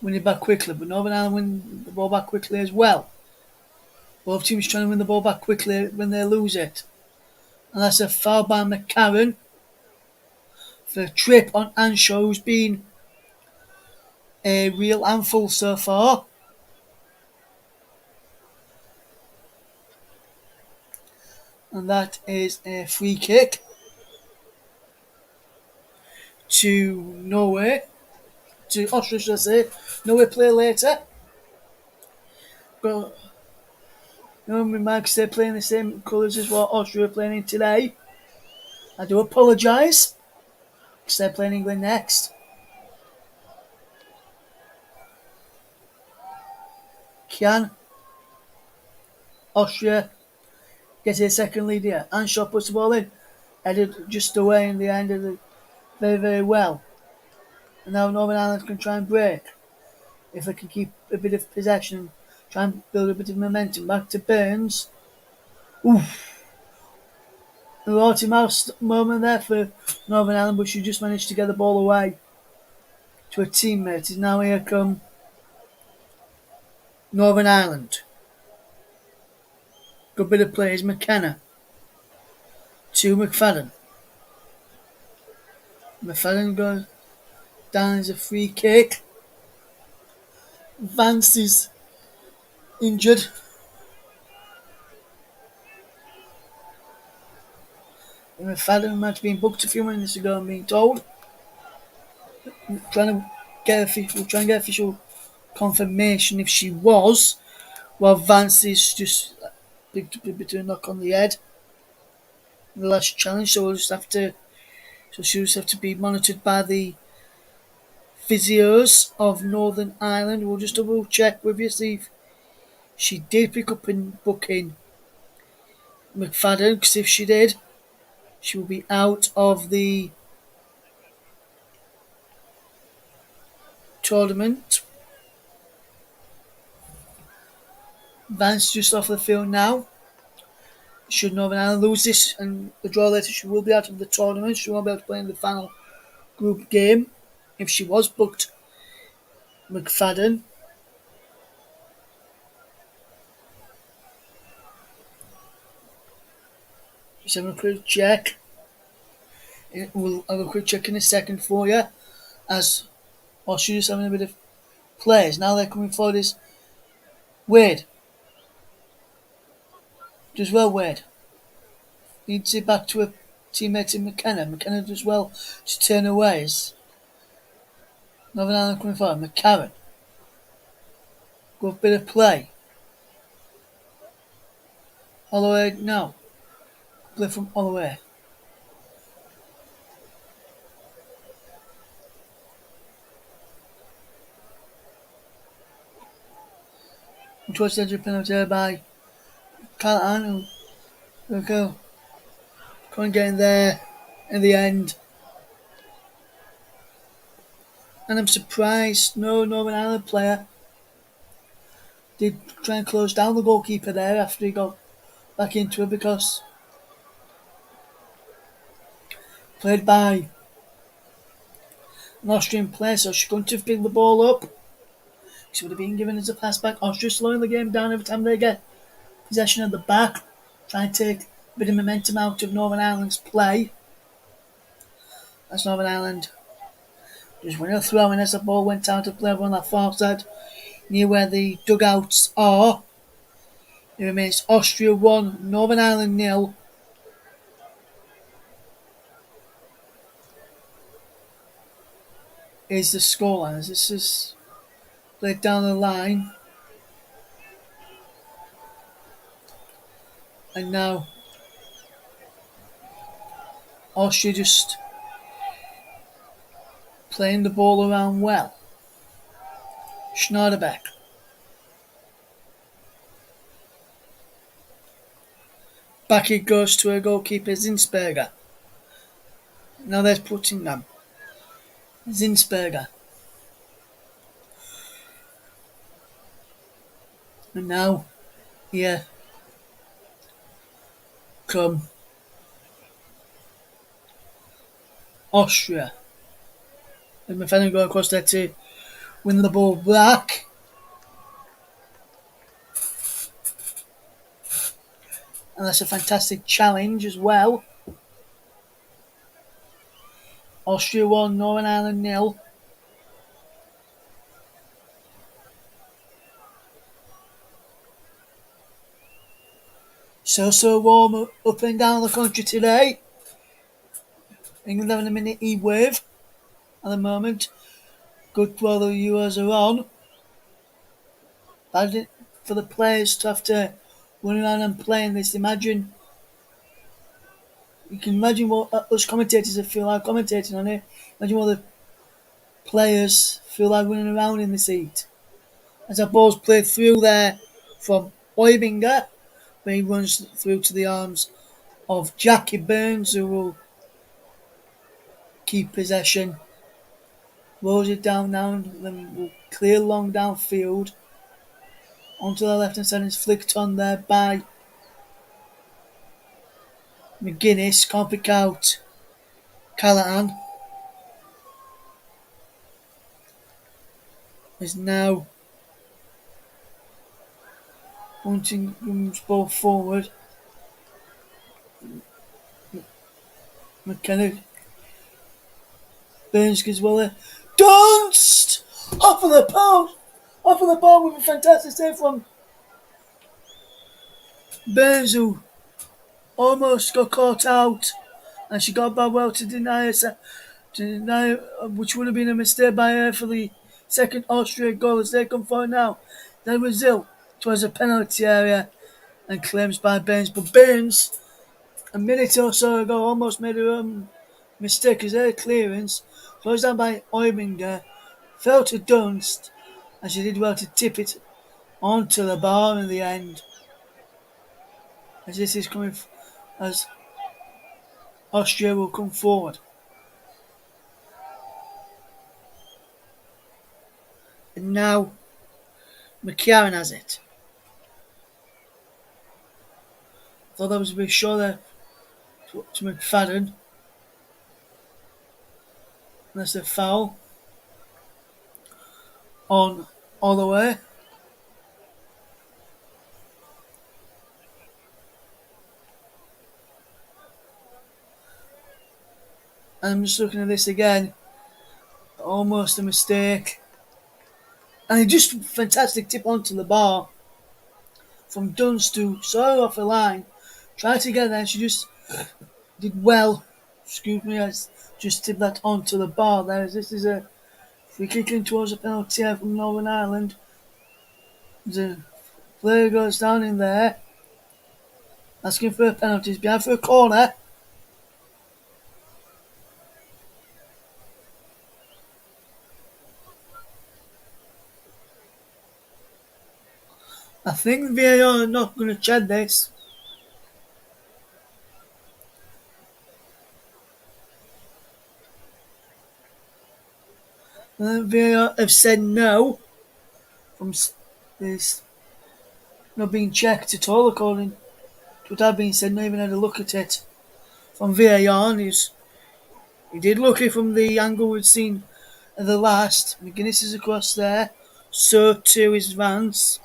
win it back quickly, but Northern Ireland win the ball back quickly as well. Both teams trying to win the ball back quickly when they lose it. And that's a foul by McCarran for a trip on Anshaw, who's been a real handful so far. And that is a free kick to Norway. To Austria, should I say. Norway play later. But remarks they're playing the same colours as what Austria are playing in today. I do apologise, because they're playing England next. Can Austria get a second lead here? Anshaw puts the ball in, headed just away in the end of the very, very well. And now Northern Ireland can try and break. If they can keep a bit of possession, try and build a bit of momentum. Back to Burns. Oof. A Lottie Mouse moment there for Northern Ireland, but she just managed to get the ball away to a teammate. And now here come Northern Ireland. Good bit of play is McKenna to McFadden. McFadden goes down as a free kick. Vance is injured. McFadden might have been booked a few minutes ago, I'm being told. Trying to we'll try and get official confirmation if she was, while Vance is just picked up a bit of a knock on the head in the last challenge, so she'll just have to be monitored by the physios of Northern Ireland. We'll just double check with you, see if she did pick up and book in McFadden, because if she did, she will be out of the tournament. Vance just off the field now. Should Northern Ireland lose this and the draw later, she will be out of the tournament. She won't be able to play in the final group game. If she was booked, McFadden. Just having a quick check. We'll have a quick check in a second for you. As Austria's having a bit of players. Now they're coming forward is Wade. Does well, Wade. Needs it back to a teammate in McKenna. McKenna does well to turn away. Northern Ireland coming forward. McCarran. Good bit of play. Holloway now. Play from Holloway. Towards the edge of penalty area by Callahan, who couldn't get in there in the end. And I'm surprised no Northern Ireland player did try and close down the goalkeeper there after he got back into it, because played by an Austrian player, so she couldn't have picked the ball up. She would have been given as a pass back. Austria slowing the game down every time they get possession at the back, trying to take a bit of momentum out of Northern Ireland's play. That's Northern Ireland just winning a throw in as the ball went out of play over on that far side, near where the dugouts are. It remains Austria 1, Northern Ireland 0. Is the scoreline as this is played down the line. And now Austria just playing the ball around well. Schneiderbeck. Back it goes to her goalkeeper Zinsberger. Now there's Puttingham. Zinsberger. And now here come Austria. And McFadden go across there to win the ball back. And that's a fantastic challenge as well. Austria 1, Northern Ireland 0. So warm up and down the country today. England having a mini heat wave at the moment. Good while the Euros are on. Bad for the players to have to run around and play in this. You can imagine what us commentators feel like commentating on it. Imagine what the players feel like running around in this heat. As that ball's played through there from Oibinger, where he runs through to the arms of Jackie Burns, who will keep possession. Rolls it down now and then will clear long downfield. Onto the left hand side, is flicked on there by McGuinness. Can't pick out Callahan. Is now wanting moves ball forward. McKenna. Burns goes well there. Dunst! Off of the post! Off of the ball with a fantastic save from Burns, who almost got caught out and she got Bardwell to deny herself, which would have been a mistake by her for the second Austria goal as they come forward now. Then Brazil towards a penalty area and claims by Baines, but Baines, a minute or so ago, almost made her own mistake as her clearance, closed down by Oebinger, fell to Dunst, and she did well to tip it onto the bar in the end. As this is coming, as Austria will come forward. And now McCarran has it. Thought that was a bit short there to McFadden. That's a foul on all the way. And I'm just looking at this again. Almost a mistake. And just fantastic tip onto the bar from Dunst to so off the line. Tried to get there, she just did well. Excuse me, I just tipped that onto the bar there. As this is a free kick in towards a penalty here from Northern Ireland. The player goes down in there, asking for a penalty. He's behind for a corner. I think VAR are not going to check this. VAR have said no from this not being checked at all, according to what I've been said. Not even had a look at it from VAR. And he did look at it from the angle we'd seen at the last. McGuinness is across there, so too is Vance.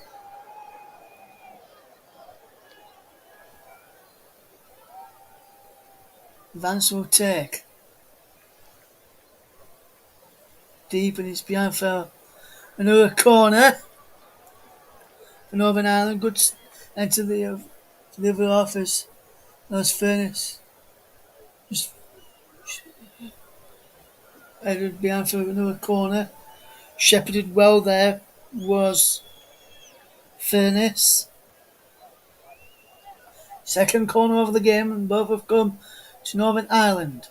Vance will take deep, and it's behind for another corner for Northern Ireland. Good enter the other office. That's fairness. Just headed behind for another corner. Shepherded well there was fairness. Second corner of the game, and both have come to Northern Ireland.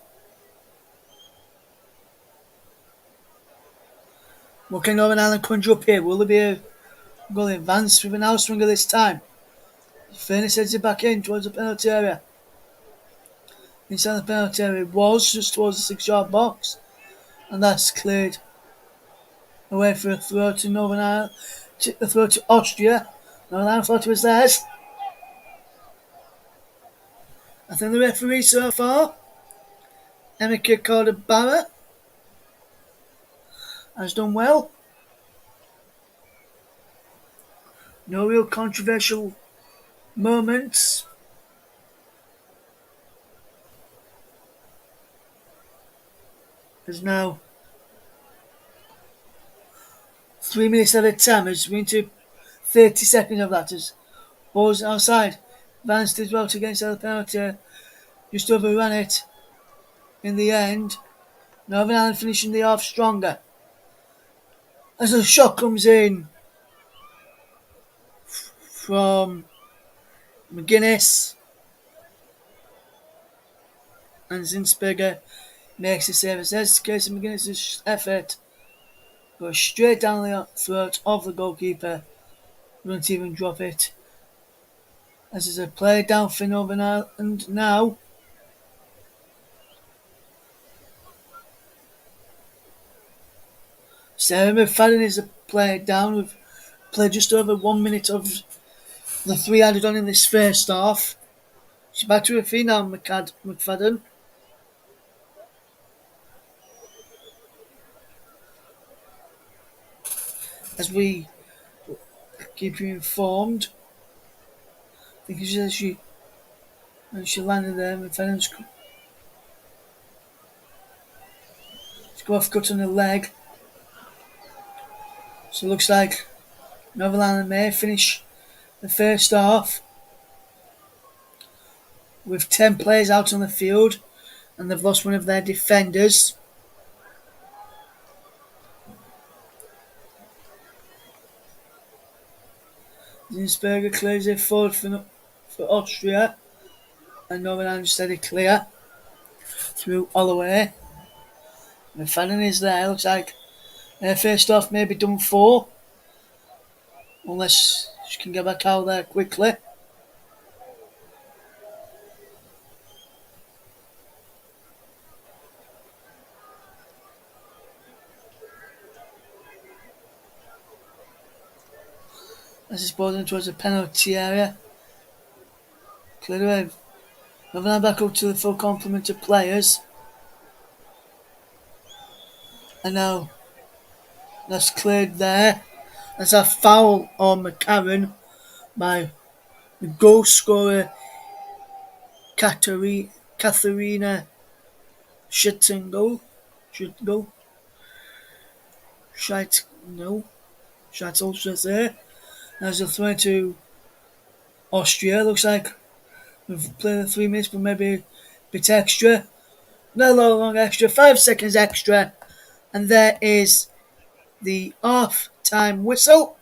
What can Northern Ireland conjure up here? Will there be a goal advance with an outswinger this time? Fairness heads it back in towards the penalty area. Inside the penalty area was just towards the 6-yard box, and that's cleared away for a throw to Northern Ireland. A throw to Austria. Northern Ireland thought it was theirs. I think the referee so far, Emeka Cordabara, has done well. No real controversial moments. There's now 3 minutes at a time. It's been to 30 seconds of that as balls outside. Vance did well to get inside the penalty. Just overran it in the end. Northern Ireland finishing the half stronger. As a shot comes in from McGuinness, and Zinsberger makes the save. As there's the case of McGuinness' effort goes straight down the throat of the goalkeeper. Won't even drop it. As there's a play down for Northern Ireland now. Sarah McFadden is a player down. We've played just over 1 minute of the 3 added on in this first half. She's back to her feet now, McFadden. As we keep you informed, I think she landed there. McFadden's go off cut on the leg. So it looks like Northern Ireland may finish the first half with 10 players out on the field. and they've lost one of their defenders. Zinsberger clears it forward for Austria, and Northern Ireland steady clear through Holloway. And Fannin is there. Looks like first off maybe done for, unless she can get back out there quickly. As it's bowling towards the penalty area. Clear away. Northern Ireland back up to the full complement of players. And now that's cleared there. There's a foul on McCarron by the goal scorer Katharina Schittingel. Schittingel. Shite, no. Shite also there. There's a throw to Austria. Looks like we've played the 3 minutes, but maybe a bit extra. No long extra, 5 seconds extra. And there is the half-time whistle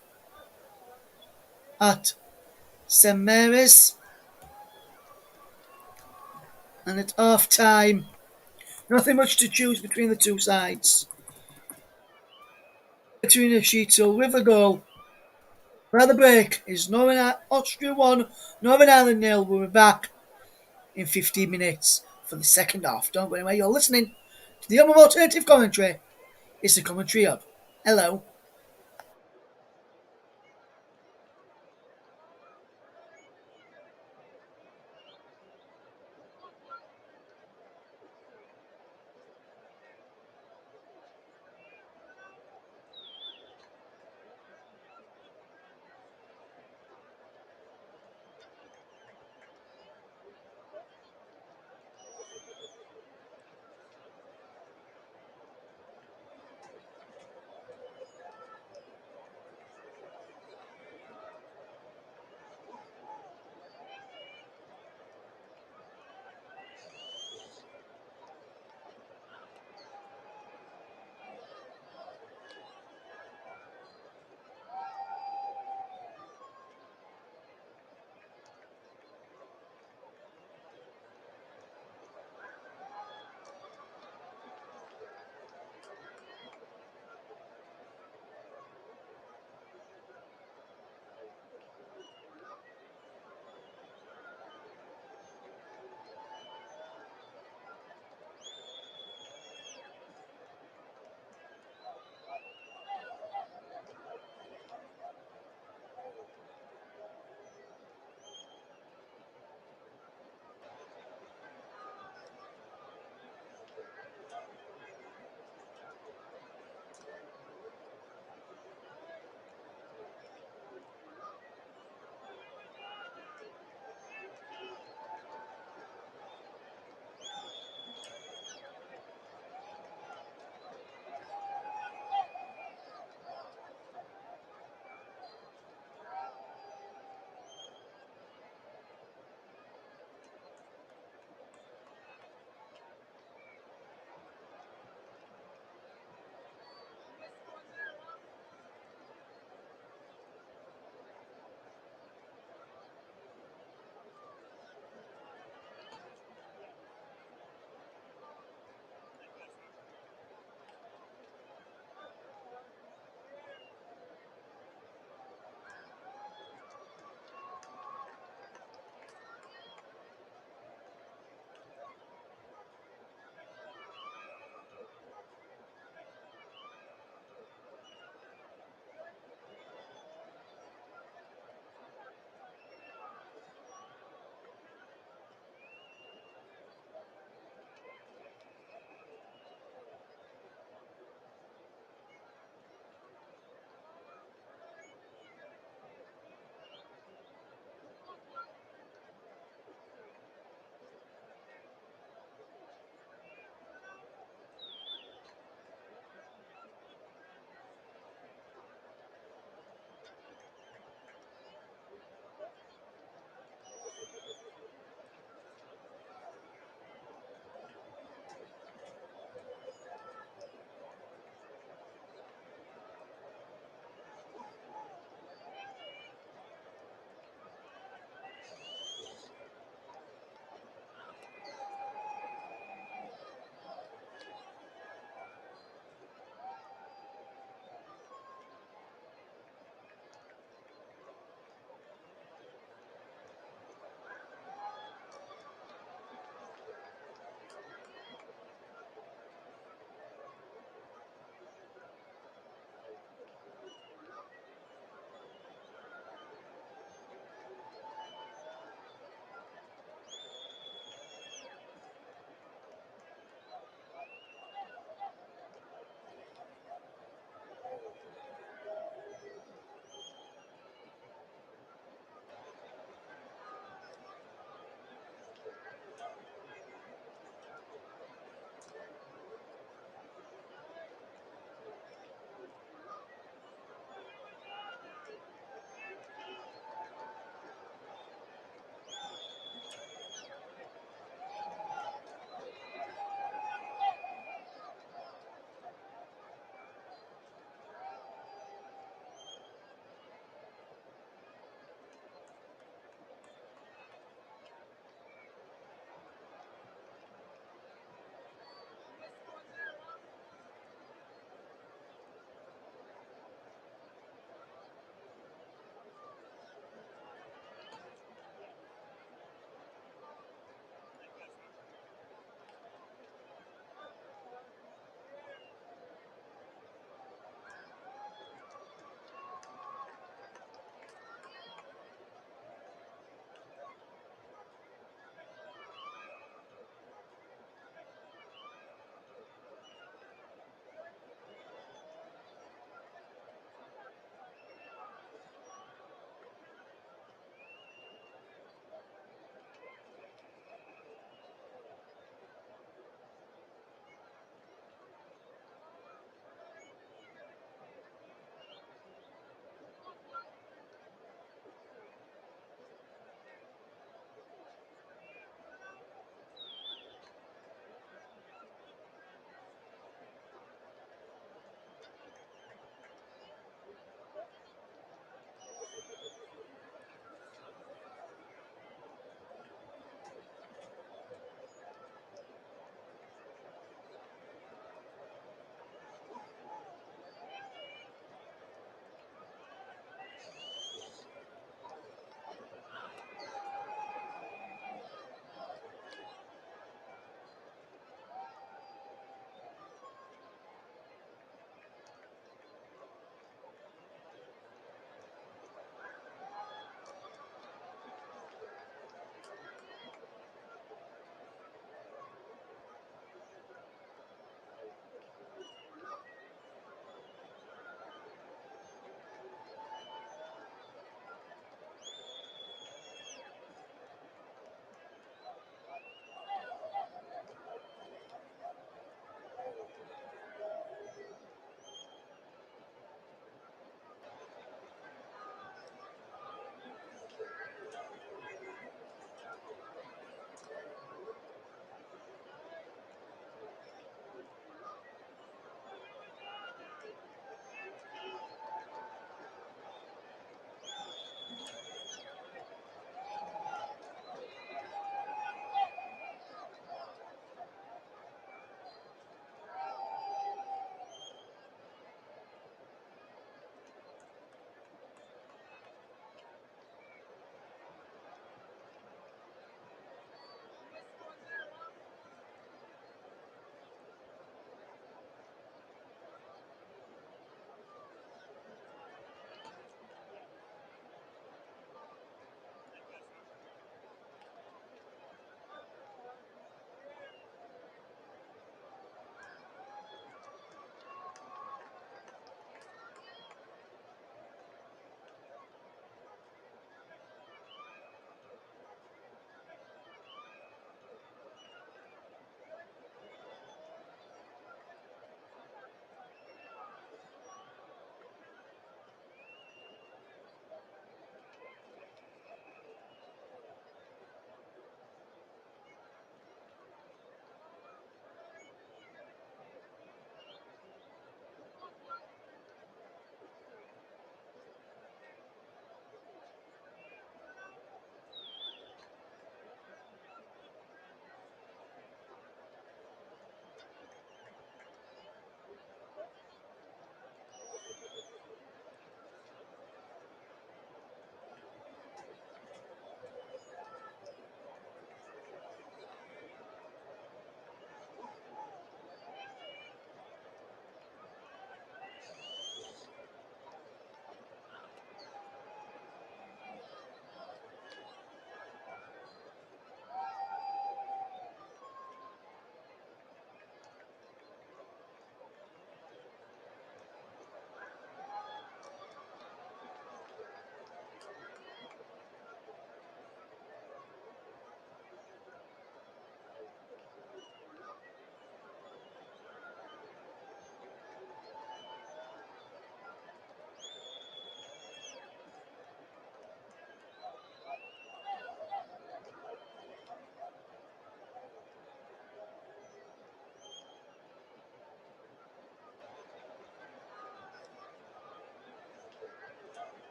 at St Mary's. And at half-time, nothing much to choose between the two sides. Between a Sheetal with a goal. By the break is Austria 1, Northern Ireland 0. We'll be back in 15 minutes for the second half. Don't go anywhere, you're listening to the Hub of Alternative Commentary. It's the Commentary Hub. Hello.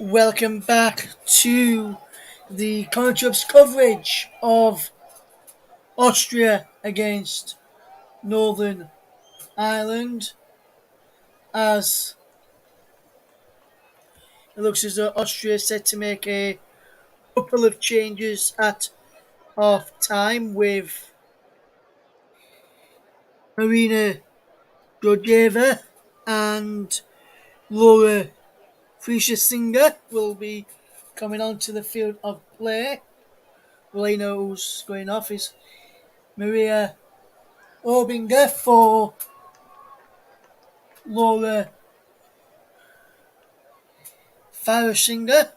Welcome back to the Contrab's coverage of Austria against Northern Ireland, as it looks as though Austria is set to make a couple of changes at half time, with Marina Georgieva and Laura Singer will be coming onto the field of play. Well, you know who's going off is Maria Obinger for Laura Singer,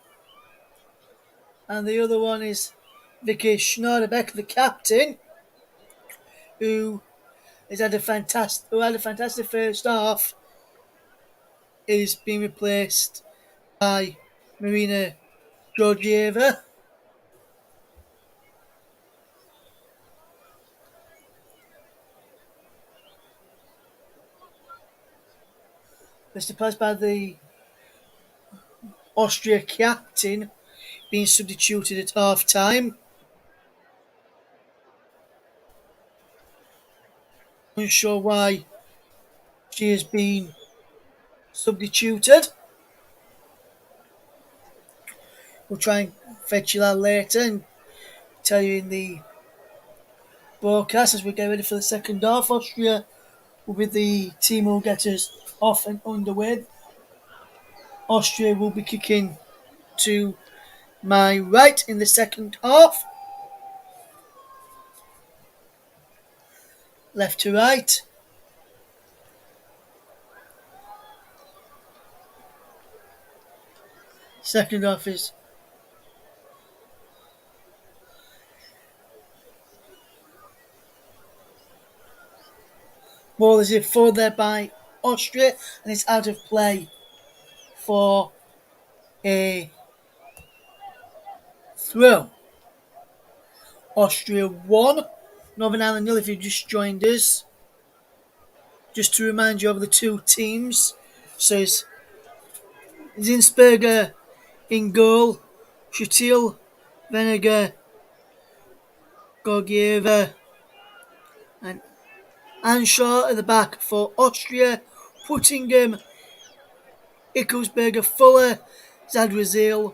and the other one is Vicky Schneiderbeck, the captain, who had a fantastic first half, is being replaced by Marina Georgieva. Mr. Pass by the Austria captain being substituted at half time. Unsure why she has been substituted. We'll try and fetch you that later and tell you in the broadcast as we get ready for the second half. Austria will be the team who will get us off and underway. Austria will be kicking to my right in the second half. Left to right. Second half is ball is in forward there by Austria, and it's out of play for a throw. Austria 1, Northern Ireland 0 if you just joined us. Just to remind you of the two teams. So it's Zinsberger in goal, Shatil, Venegar, Gorgieva, and Anshaw at the back for Austria, Puttingham, Ickelsberger, Fuller, Zadrazil,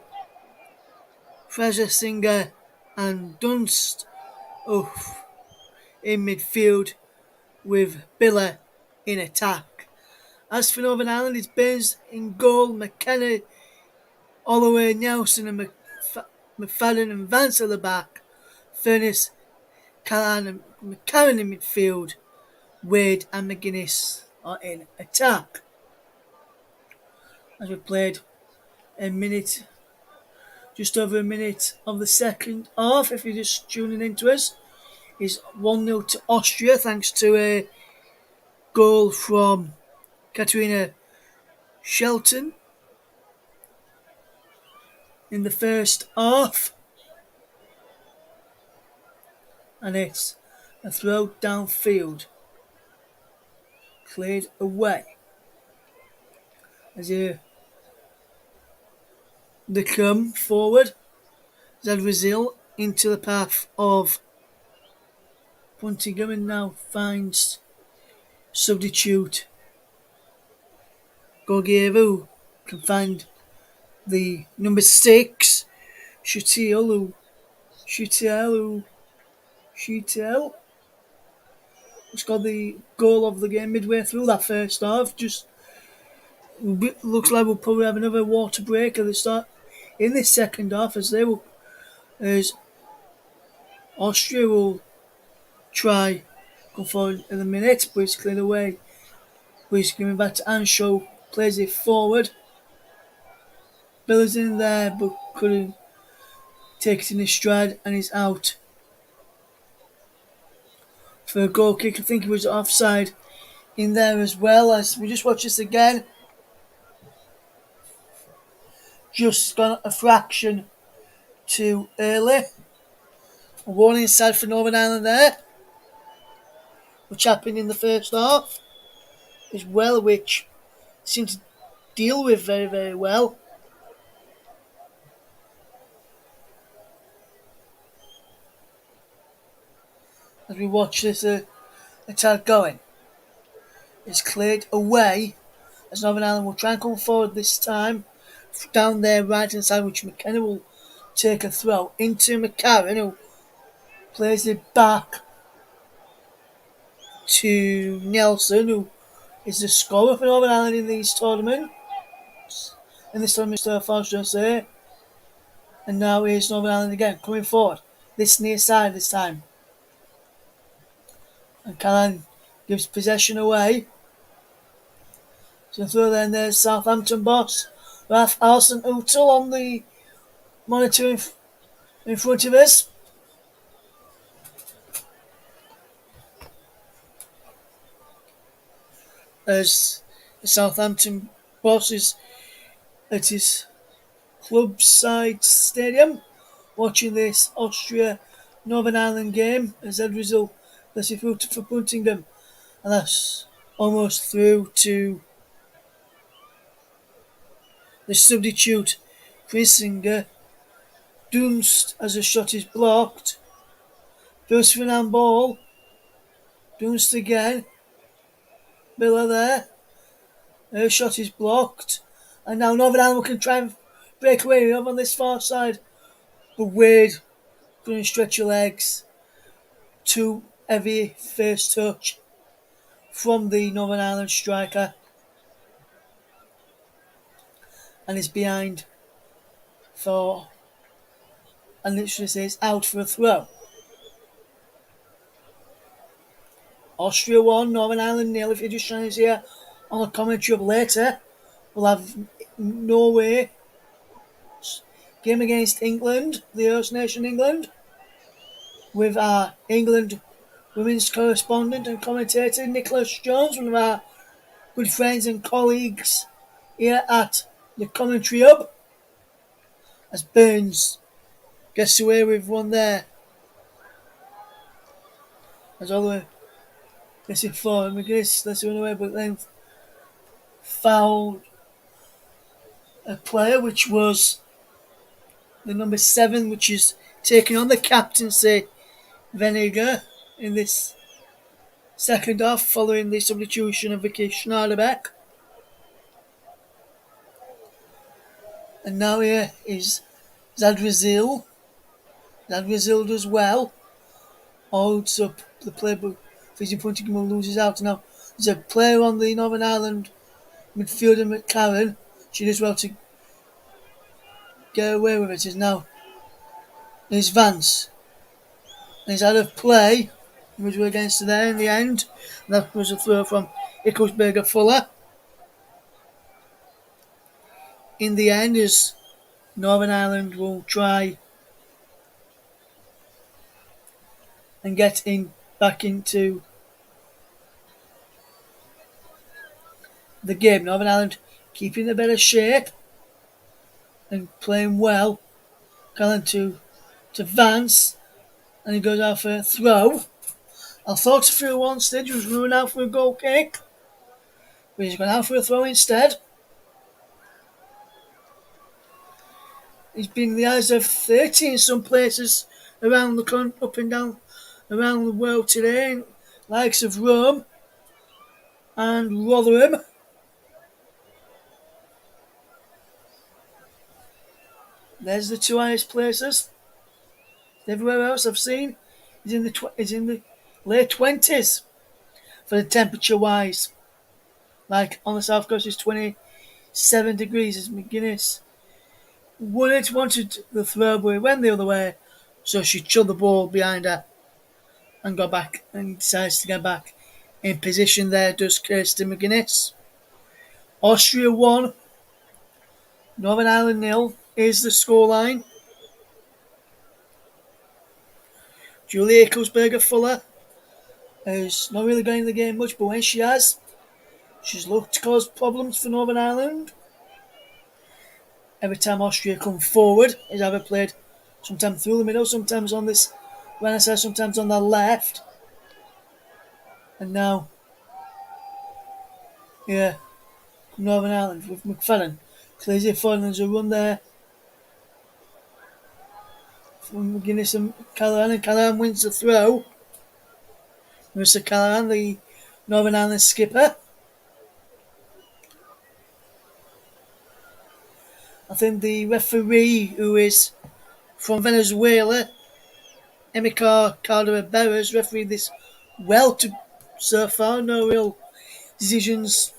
Fraser Singer, and Dunst in midfield, with Biller in attack. As for Northern Ireland, it's Burns in goal, McKenna, Holloway, Nelson, and McFadden and Vance at the back, Furness, Callan, and McCarran in midfield. Wade and McGuinness are in attack. As we played just over a minute of the second half, if you're just tuning into us, is 1-0 to Austria thanks to a goal from Katerina Shelton in the first half. And it's a throw downfield, cleared away. As they come forward, Zadrazil into the path of Puntingham, and now finds substitute Gorgiev, who can find the number 6, Schutel, who's got the goal of the game midway through that first half. Just looks like we'll probably have another water break at the start in this second half, as Austria will try go forward in a minute, but it's cleared away. But he's giving back to Anshaw, plays it forward. Biller's in there, but couldn't take it in his stride, and he's out for a goal kick. I think he was offside in there as well. As we just watch this again, just gone a fraction too early. A warning side for Northern Ireland there, which happened in the first half as well, which seemed to deal with very, very well. as we watch this attack going. It's cleared away as Northern Ireland will try and come forward this time down their right hand side, which McKenna will take a throw into McCarran, who plays it back to Nelson, who is the scorer for Northern Ireland in these tournaments. In this tournament so far, should I say. And now here's Northern Ireland again, coming forward. This near side this time. And Callan gives possession away. So through then there's Southampton boss, Ralph Alson O'Toole on the monitor in front of us. As the Southampton boss is at his club side stadium watching this Austria Northern Ireland game as Ed Rizal plays it through for Buntingham, and that's almost through to the substitute Chris Dunst as a shot is blocked. Goes for an handball. Dunst again. Miller there. Her shot is blocked. And now Northern Ireland can try and break away over on this far side. But Wade couldn't stretch your legs. Too heavy first touch from the Northern Ireland striker. And is behind for, and literally says out for a throw. Austria 1, Northern Ireland 0. If you're just trying to see on the commentary of later, we'll have Norway game against England, the host nation England, with our England women's correspondent and commentator Nicholas Jones, one of our good friends and colleagues here at the commentary hub, as Burns gets away with one there. As all the way gets it forward, McGuinness lets it run away, but then fouled a player, which was the number 7, which is taking on the captaincy, Vinegar, in this second half, following the substitution of Vicky Schneiderbeck. And now here is Zadrazil. Zadrazil does well. Holds up the play, but Fizzy Puntingham loses out. Now there's a player on the Northern Ireland midfielder, McCarran. She does well to get away with it. Is now is Vance. And he's out of play. He was against there in the end. And that was a throw from Ickelsberger Fuller. In the end, as Northern Ireland will try and get back into the game. Northern Ireland keeping the better shape and playing well. Callan to Vance, and he goes out for a throw. I thought through one stage he was running out for a goal kick, but he's gone out for a throw instead. He's been in the eyes of 30 in some places around the country, up and down around the world today, likes of Rome and Rotherham. There's the two highest places. Everywhere else I've seen is in the late 20s for the temperature wise. Like on the south coast is 27 degrees as McGuinness wanted the throw, but it went the other way, so she chucked the ball behind her and got back and decides to get back in position there. Does Kirsty McGuinness. Austria 1, Northern Ireland 0 is the scoreline. Julia Ickelsberger Fuller has not really gone in the game much, but when she has, she's looked to cause problems for Northern Ireland. Every time Austria come forward, is either played sometimes through the middle, sometimes on this when I say sometimes on the left. And now, yeah, Northern Ireland with McFadden. Clears it forward, and there's a run there from McGuinness and Callahan wins the throw. Mr. Callahan, the Northern Ireland skipper. I think the referee, who is from Venezuela, Emilcar Caldera Barras, refereed this well to so far. No real decisions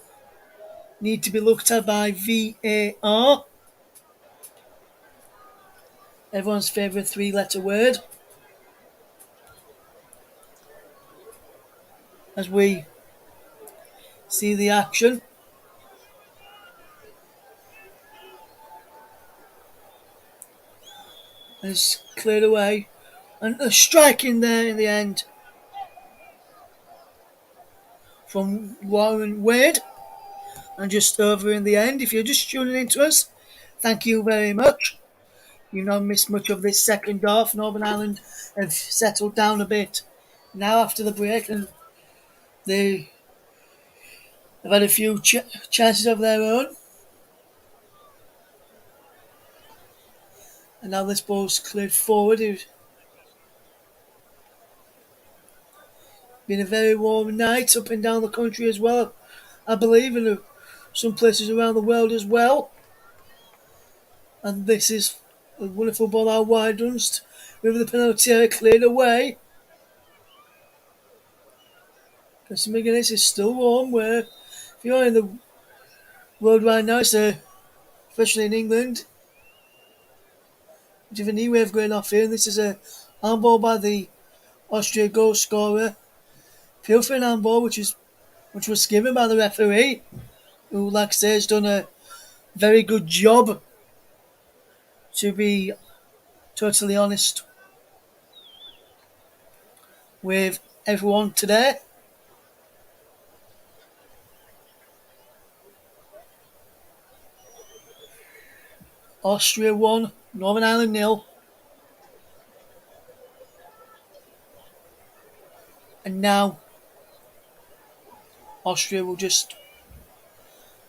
need to be looked at by VAR. Everyone's favourite three-letter word. As we see the action. And it's cleared away. And a strike in there in the end from Warren Wade. And just over in the end, if you're just tuning into us, thank you very much. You've not missed much of this second half. Northern Ireland have settled down a bit now after the break, and they have had a few chances of their own. And now this ball's cleared forward. It's been a very warm night up and down the country as well, I believe, and some places around the world as well. And this is a wonderful ball out wide. Dunst with the penalty area cleared away. Because McGuinness is still warm, where if you're in the world right now, especially in England, you have a knee wave going off here, and this is a handball by the Austria goal scorer. Appeal for an handball, which was given by the referee, who, like I say, has done a very good job, to be totally honest with everyone today. Austria 1, Northern Ireland 0. And now Austria will just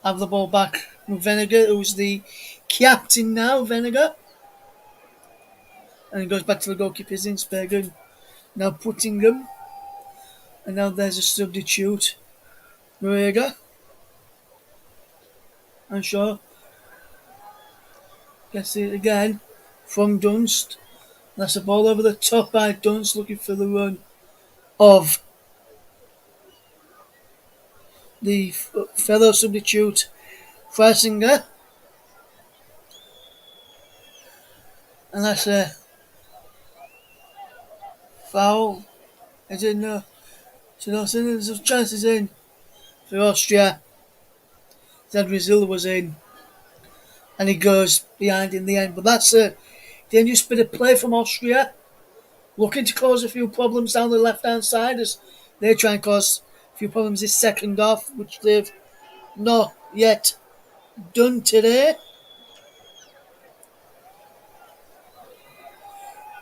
have the ball back with Venegar, who's the captain now, Venegar. And it goes back to the goalkeeper, Zinsberger. Now Puttingham. And now there's a substitute, Marega. And Shaw gets it again from Dunst. That's a ball over the top by Dunst, looking for the run of the fellow substitute, Freisinger. And that's a foul. Is it no? So there's chances in for Austria. Zadrizil was in. And he goes behind in the end. But that's a dangerous bit of play from Austria. Looking to cause a few problems down the left-hand side as they try and cause a few problems this second half, which they've not yet done today.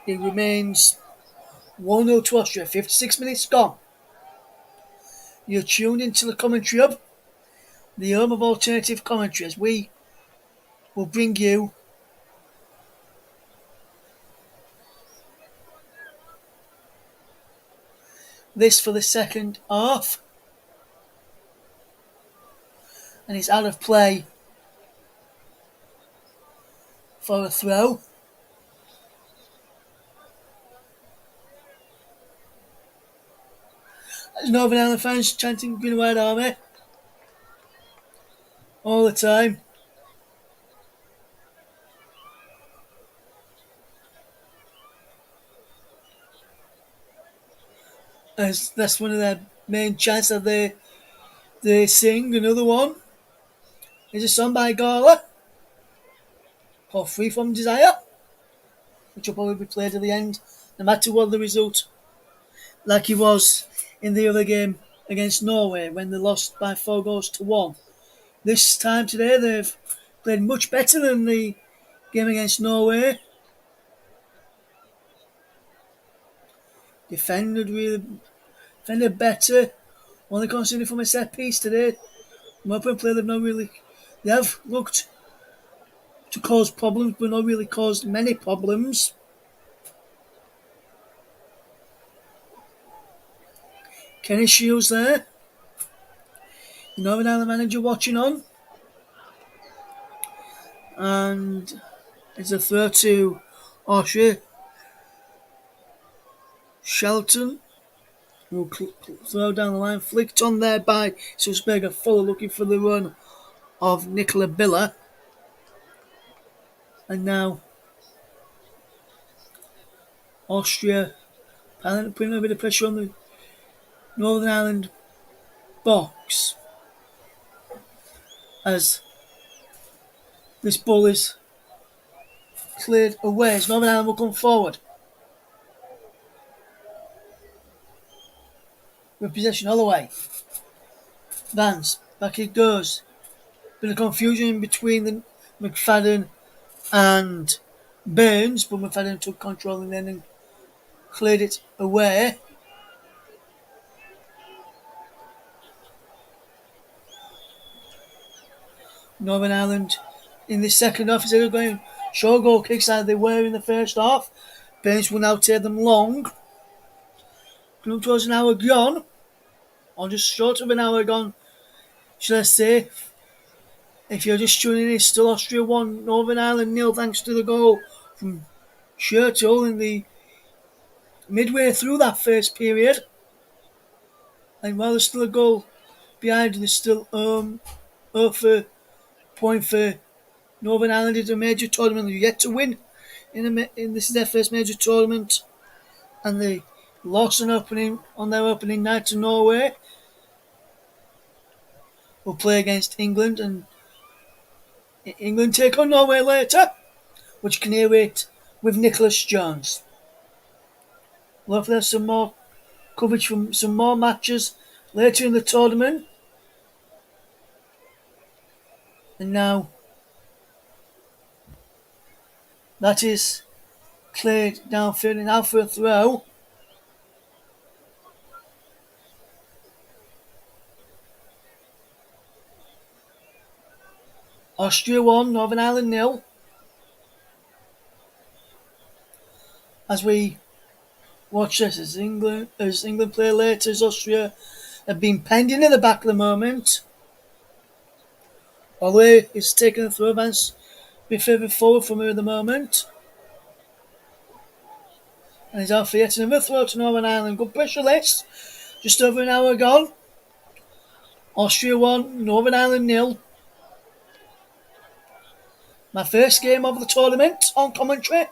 It remains 1-0 to Austria, 56 minutes gone. You're tuned into the commentary hub, the home of alternative commentary, as we will bring you this for the second half. And it's out of play for a throw. There's Northern Ireland fans chanting Green and White Army all the time. As that's one of their main chants that they sing. Another one is a song by Gala called Free From Desire, which will probably be played at the end, no matter what the result, like it was in the other game against Norway when they lost by 4-1. This time today they've played much better than the game against Norway. Defended better. Only conceded from a set piece today. From open play, they have looked to cause problems, but not really caused many problems. Kenny Shields there. The Northern Ireland manager watching on. And it's a throw to Austria. Shelton will throw down the line. Flicked on there by Sulzberger. Fuller looking for the run of Nicola Biller. And now Austria putting a bit of pressure on the Northern Ireland box as this ball is cleared away as Northern Ireland will come forward. With possession all the way. Vance, back it goes. Bit of confusion between the McFadden and Burns, but McFadden took control and then cleared it away. Northern Ireland in the second half instead of going short goal kicks like they were in the first half. Burns will now take them long. Coming towards an hour gone, or just short of an hour gone, shall I say. If you're just tuning in, it's still Austria 1, Northern Ireland 0, thanks to the goal from Schertel in the midway through that first period. And while there's still a goal behind, there's still for point for Northern Ireland. It's a major tournament they're yet to win. This is their first major tournament, and they lost on their opening night to Norway. Will play against England, and England take on Norway later, which you can hear it with Nicholas Jones. We'll hopefully have some more coverage from some more matches later in the tournament. And now that is cleared downfield and out for a throw. Austria 1, Northern Ireland 0. As we watch this as England play later, as Austria have been pending in the back at the moment. Although it's taking the throw, Vance be further forward from her at the moment. And he's out for yet another throw to Northern Ireland. Good pressure list. Just over an hour gone. Austria 1, Northern Ireland 0. My first game of the tournament on commentary.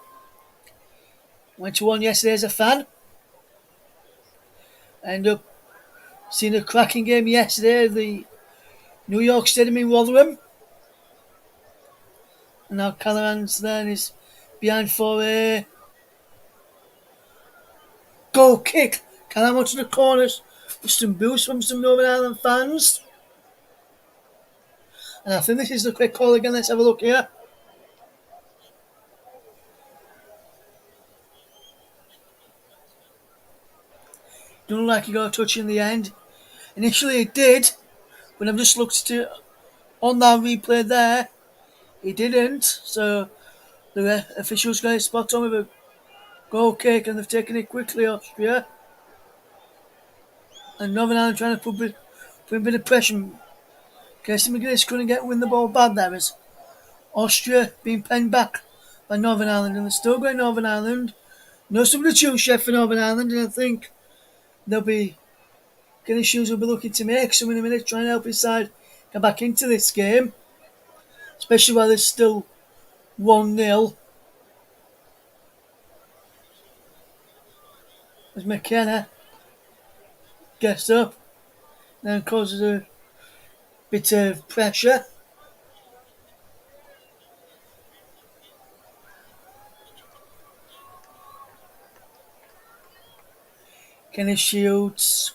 Went to one yesterday as a fan. Ended up seeing a cracking game yesterday at the New York Stadium in Rotherham. And now Callahan's there and is behind for a goal kick. Callahan went to the corners with some boost from some Northern Ireland fans. And I think this is the quick call again. Let's have a look here. Don't look like he got a touch in the end. Initially it did, but I've just looked at it on that replay there. He didn't, so the officials got it spot on with a goal kick and they've taken it quickly, Austria. And Northern Ireland trying to put a bit of pressure. Casey McGuinness couldn't win the ball bad there as Austria being penned back by Northern Ireland, and they're still going Northern Ireland. No substitution chef for Northern Ireland, and I think Kenny Shields will be looking to make some in a minute, trying to help his side get back into this game, especially while there's still 1-0. As McKenna gets up, then causes a bit of pressure. Kenny Shields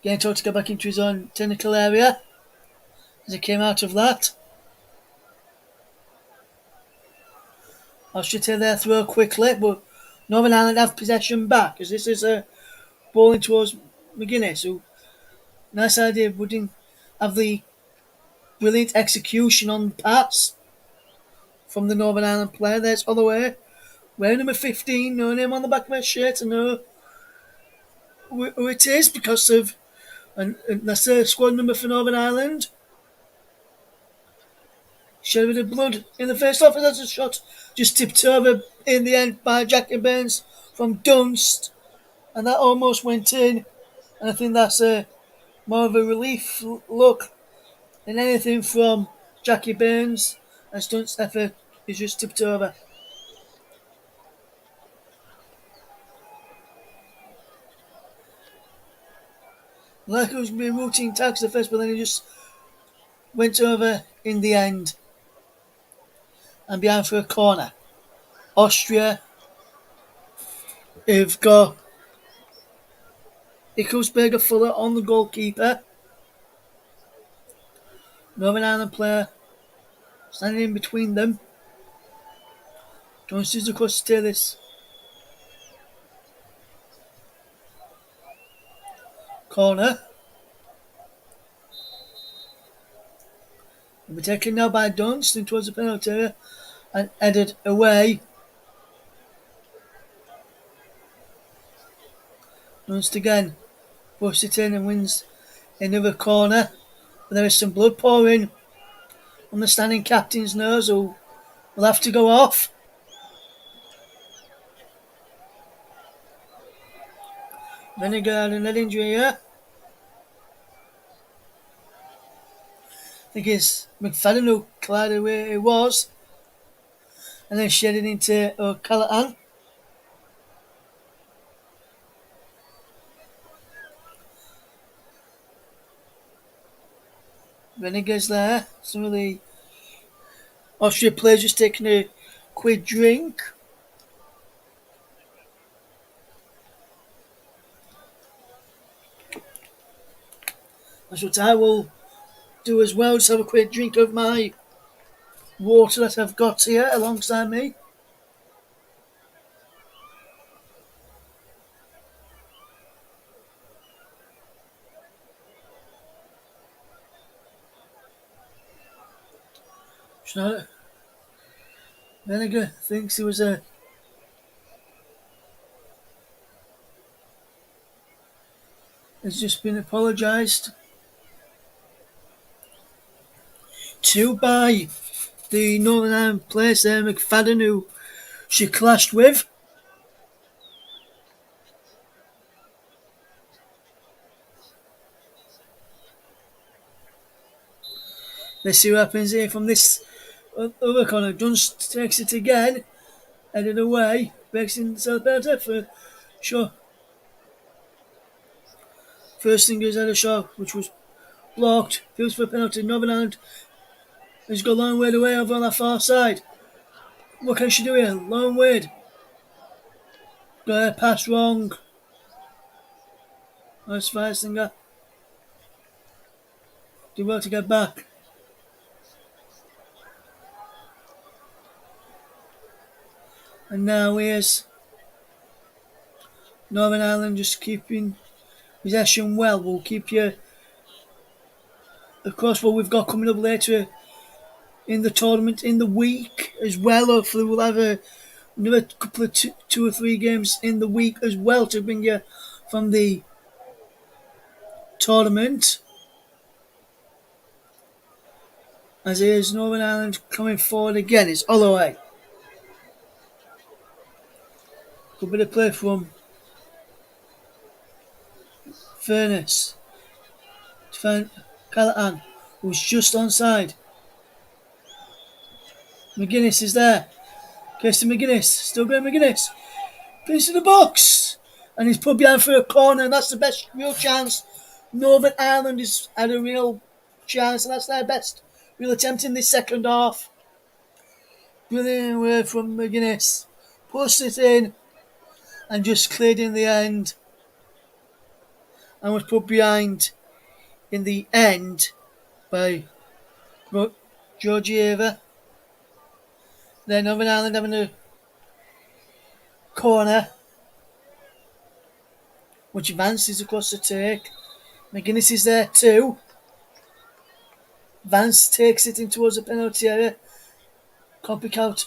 getting told to get back into his own technical area as he came out of that. Austria take their throw quickly, but Northern Ireland have possession back as this is a ball in towards McGuinness, who nice idea, wouldn't have the brilliant execution on the pass from the Northern Ireland player. There's Holloway wearing number 15, no name on the back of my shirt, and know who it is because of, and that's the squad number for Northern Ireland. Shed a bit of blood in the first half, and that's a shot just tipped over in the end by Jackie Burns from Dunst, and that almost went in. And I think that's a more of a relief look than anything from Jackie Burns, as Dunst's effort is just tipped over. Like it was being routine tackles at first, but then he just went over in the end and behind for a corner. Austria have got Ickelsberger Fuller on the goalkeeper. Northern Ireland player standing in between them. Jones is across to this corner. Will be taken now by Dunst towards the penalty area and headed away. Dunst again pushes it in and wins another corner. But there is some blood pouring on the standing captain's nose, who will have to go off. Vinegar had a head injury here. I think it's McFadden who collided where it was, and then shedded into O'Callaghan. Vinegar's there. Some of the Austria players just taking a quick drink. That's what I will do as well. Just have a quick drink of my water that I've got here alongside me. Vinegar thinks he was a has just been apologised to by the Northern Ireland players there, McFadden, who she clashed with. Let's see what happens here from this other corner. Dunst takes it again, headed away, breaks into the for sure. First thing goes out of shot, which was blocked. Feels for a penalty. Northern Ireland has got a long way away over on that far side. What can she do here? Long way. Got a pass wrong. That's Feisinger. Did well to get back. And now here's Northern Ireland just keeping possession well. We'll keep you across what we've got coming up later in the tournament in the week as well. Hopefully we'll have another couple of two or three games in the week as well to bring you from the tournament. As here's Northern Ireland coming forward again. It's Holloway. Good bit of play from Furness. To find Callaghan, who's just onside. McGuinness is there. Kirsten McGuinness. Still going McGuinness. Finish in the box. And he's put behind for a corner, and that's the best real chance. Northern Ireland has had a real chance, and that's their best real attempt in this second half. Brilliant work from McGuinness. Pushed it in and just cleared in the end. And was put behind in the end by Georgieva. Then Northern Ireland having a corner, which advances across the take. McGuinness is there too. Vance takes it in towards the penalty area. Copycat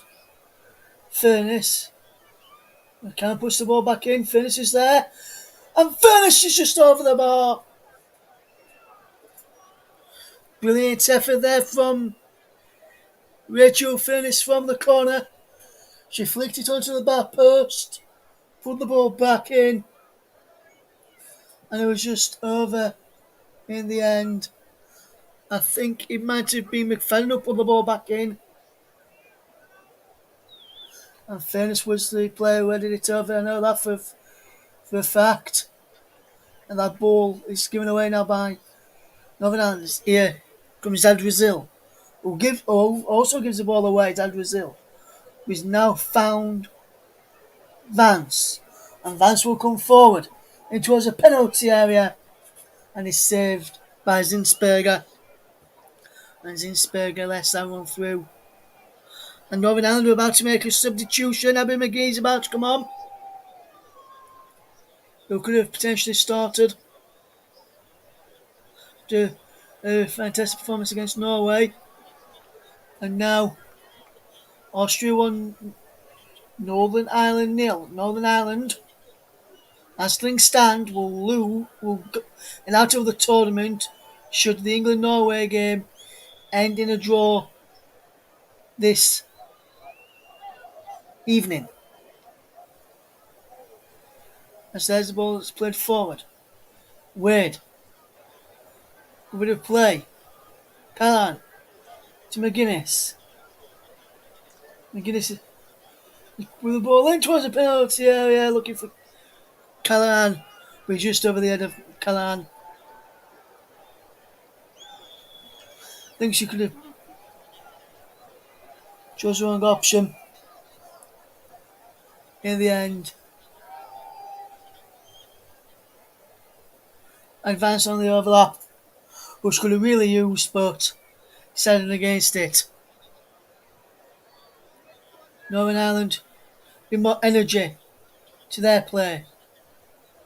Furness. McCann puts the ball back in. Furness is there. And Furness is just over the bar. Brilliant effort there from Rachel Furness from the corner. She flicked it onto the back post. Put the ball back in. And it was just over in the end. I think it might have been McFadden who put the ball back in. And Furness was the player who headed it over. I know that for a fact. And that ball is given away now by Northern Ireland. Here comes Adrizil, who also gives the ball away to Adrizil, who's now found Vance. And Vance will come forward in towards a penalty area and is saved by Zinsberger. And Zinsberger lets that one through. And Northern Ireland are about to make a substitution. Abby McGee's about to come on, who could have potentially started a fantastic performance against Norway. And now Austria 1, Northern Ireland 0. Northern Ireland, as things stand, will go and out of the tournament should the England-Norway game end in a draw this evening. As there's the ball that's played forward. Wade. A bit of play. Callan to McGuinness. McGuinness with the ball in towards the penalty area, looking for Callan. We're just over the head of Callan. I think she could have chose the wrong option. In the end, advanced on the overlap, which could have really used, but decided against it. Northern Ireland, a bit more energy to their play.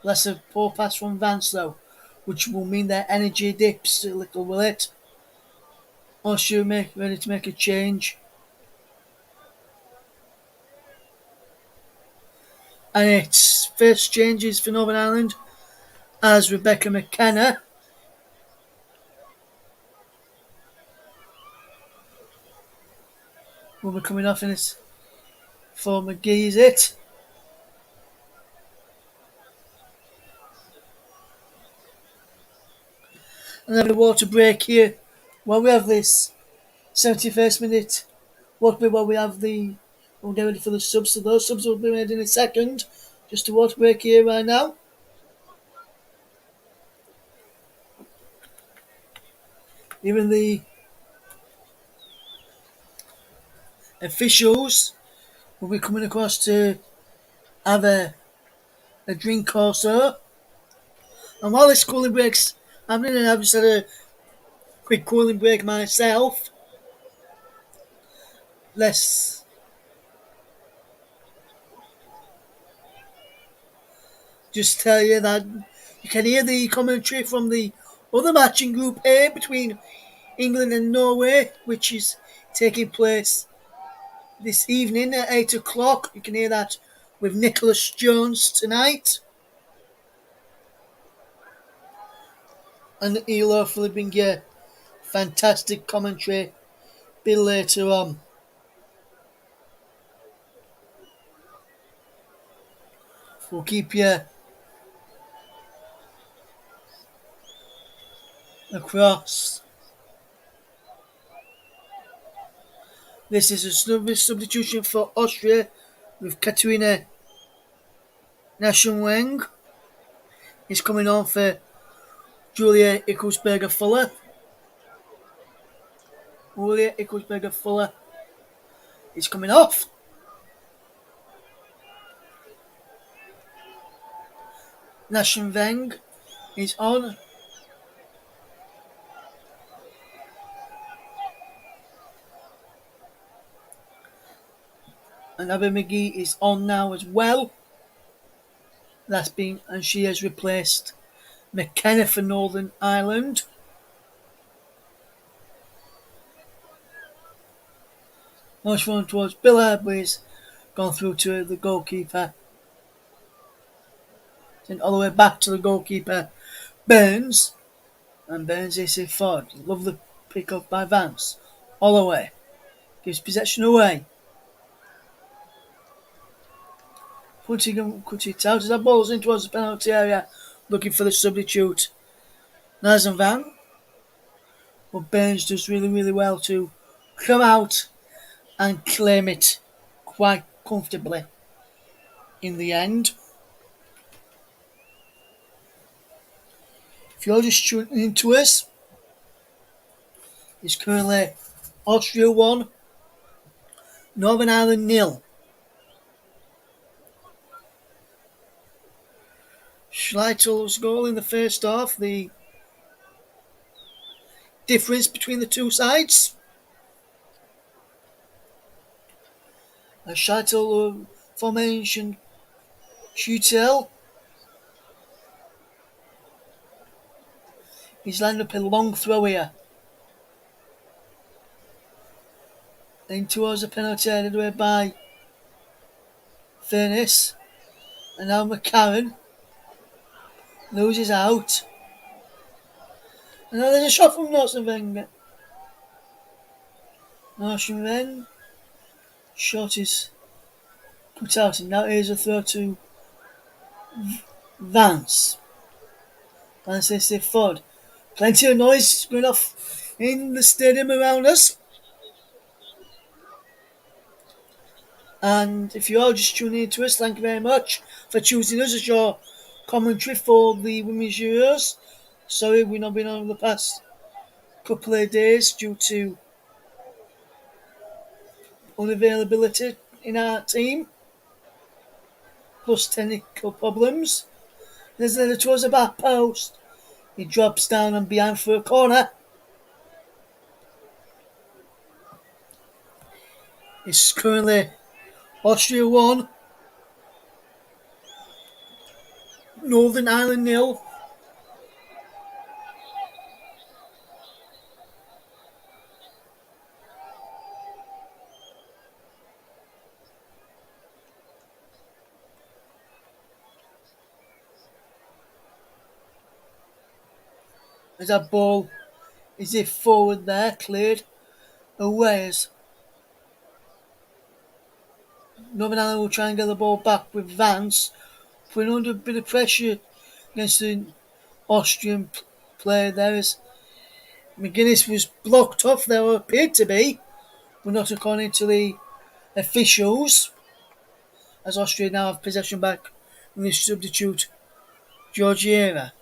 Less a poor pass from Vance though, which will mean their energy dips a little, will it? Or should we ready to make a change? And it's first changes for Northern Ireland as Rebecca McKenna will be coming off in this for McGee, is it? And having a water break here while we have this 71st minute. What while we have we'll get ready for the subs, so those subs will be made in a second. Just a water break here right now. Even the officials will be coming across to have a drink or so. And while this cooling break's happening, and I've just had a quick cooling break myself, let's just tell you that you can hear the commentary from the other match in Group A between England and Norway, which is taking place this evening at 8 o'clock. You can hear that with Nicholas Jones tonight. And he'll hopefully bring you fantastic commentary a bit later on. We'll keep you across. This is a substitution for Austria with Katarina Naschenweng. He's coming on for Julia Ickelsberger-Fuller. Julia Ickelsberger-Fuller is coming off. Naschenweng is on. And Abby McGee is on now as well. And she has replaced McKenna for Northern Ireland. Nice one towards Bill He's gone through to the goalkeeper. Sent all the way back to the goalkeeper, Burns. And Burns is it forward. Lovely pick up by Vance. All the way. Gives possession away. Puts it out as that ball's in towards the penalty area. Looking for the substitute. Nice and Van. But Burns does really, really well to come out and claim it quite comfortably in the end. If you're just tuning into us, it's currently Austria 1, Northern Ireland 0. Schleitel's goal in the first half, the difference between the two sides. A Schleitel formation Schutel. He's lined up a long throw here. In towards the penalty headed away by Furness. And now McCarran loses out. And now there's a shot from Norsenven. Norsenven. Shot is put out, and now here's a throw to Vance. Vance is the forward. Plenty of noise going off in the stadium around us. And if you are just tuning in to us, thank you very much for choosing us as your commentary for the Women's Euros. Sorry we've not been on the past couple of days due to unavailability in our team, plus technical problems. There's another towards the back post. He drops down and behind for a corner. It's currently Austria 1, Northern Ireland 0. As that ball is it forward there, cleared away as Northern Ireland will try and get the ball back with Vance, putting under a bit of pressure against the Austrian player there as McGuinness was blocked off there, or appeared to be, but not according to the officials, as Austria now have possession back from the substitute Georgieva.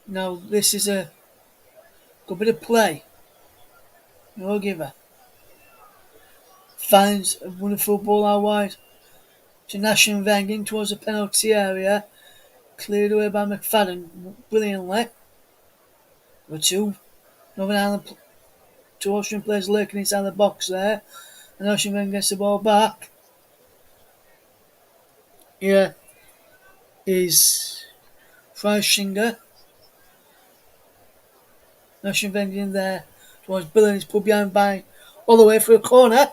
Now this is a good bit of play. No giver. Finds a wonderful ball out wide to Nation Vangin towards the penalty area. Cleared away by McFadden brilliantly. There were two Northern Ireland, two Austrian players lurking inside the box there. And Nation Vangin gets the ball back. Here is Freischinger. Nation Vangin there towards Billen. He's put behind by all the way for a corner.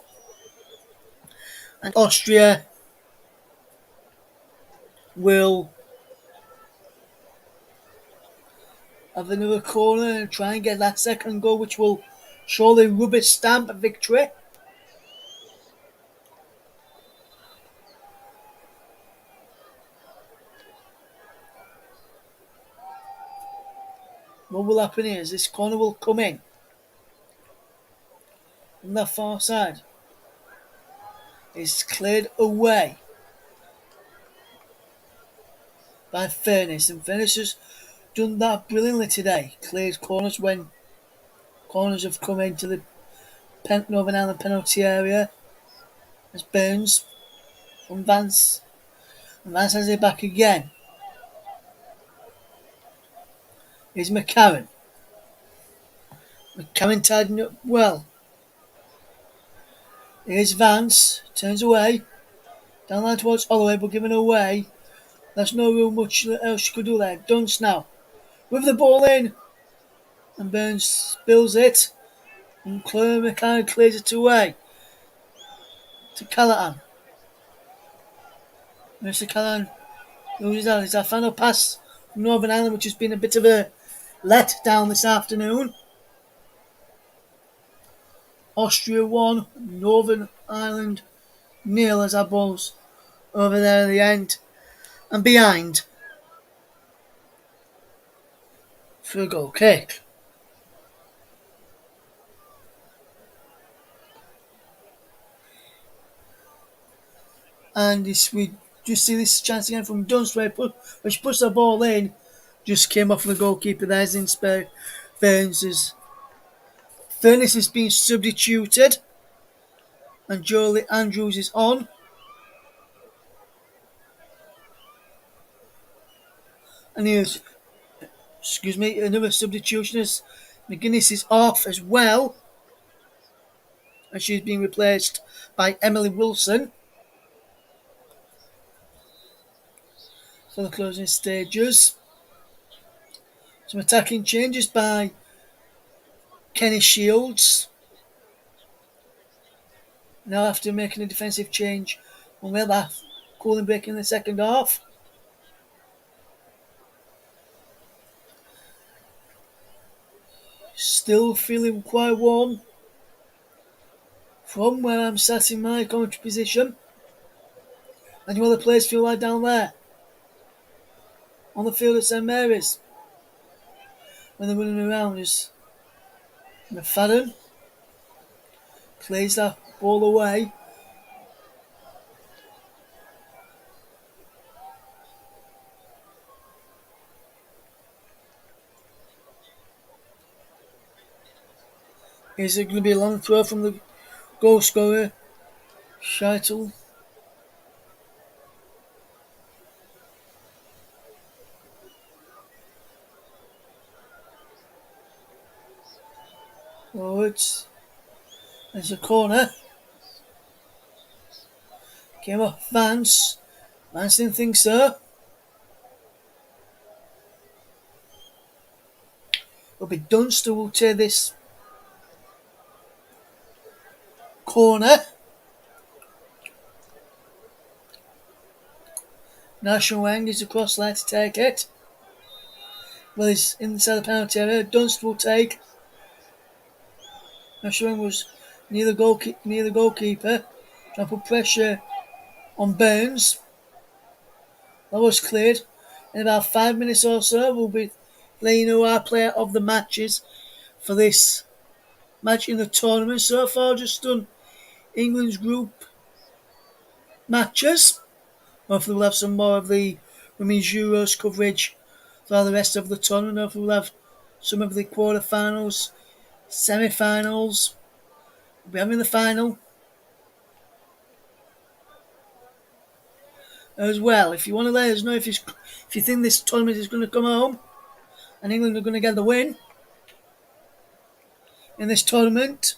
And Austria will have another corner and try and get that second goal, which will surely rubber stamp a victory. What will happen is this corner will come in from that far side. It's cleared away by Furness, and Furness has done that brilliantly today. Cleared corners when corners have come into the Northern Ireland penalty area. As Burns from Vance, and Vance has it back again. Here's McCarran. McCarran tidying up well. Here's Vance, turns away, down line towards Holloway, but given away. There's no real much else you could do there. Dunst now, with the ball in, and Burns spills it, and McCarran clears it away to Callahan. Mr. Callahan Loses out. It's our final pass from Northern Ireland, which has been a bit of a letdown this afternoon. Austria 1, Northern Ireland nil as our balls over there at the end and behind for a goal kick. And this, we just see this chance again from Dunstway, which puts the ball in. Just came off the goalkeeper. There's Inspire Burns. Furness has been substituted, and Jolie Andrews is on. And here's, another substitution as McGuinness is off as well, and she's been replaced by Emily Wilson for the closing stages. Some attacking changes by Kenny Shields. Now after making a defensive change on the other cooling break in the second half. Still feeling quite warm from where I'm sat in my commentary position. And you know the players feel like down there on the field at St Mary's when they're running around is McFadden plays that ball away. Is it going to be a long throw from the goal scorer, Scheitel? Oh, it's a corner. Came off Vance. Vance didn't think so. It'll be Dunster will take this corner. National Wang is across there to take it. Well, he's inside the penalty area. Dunster will take. National Wang was near the goalkeeper. Trying to put pressure on Burns. That was cleared. In about 5 minutes or so, we'll be letting you know our player of the matches for this match in the tournament. So far, just done England's group matches. Hopefully, we'll have some more of the Women's Euros coverage for the rest of the tournament. Hopefully, we'll have some of the quarterfinals, semi-finals. We'll be having the final as well. If you want to let us know if you think this tournament is going to come home and England are going to get the win in this tournament,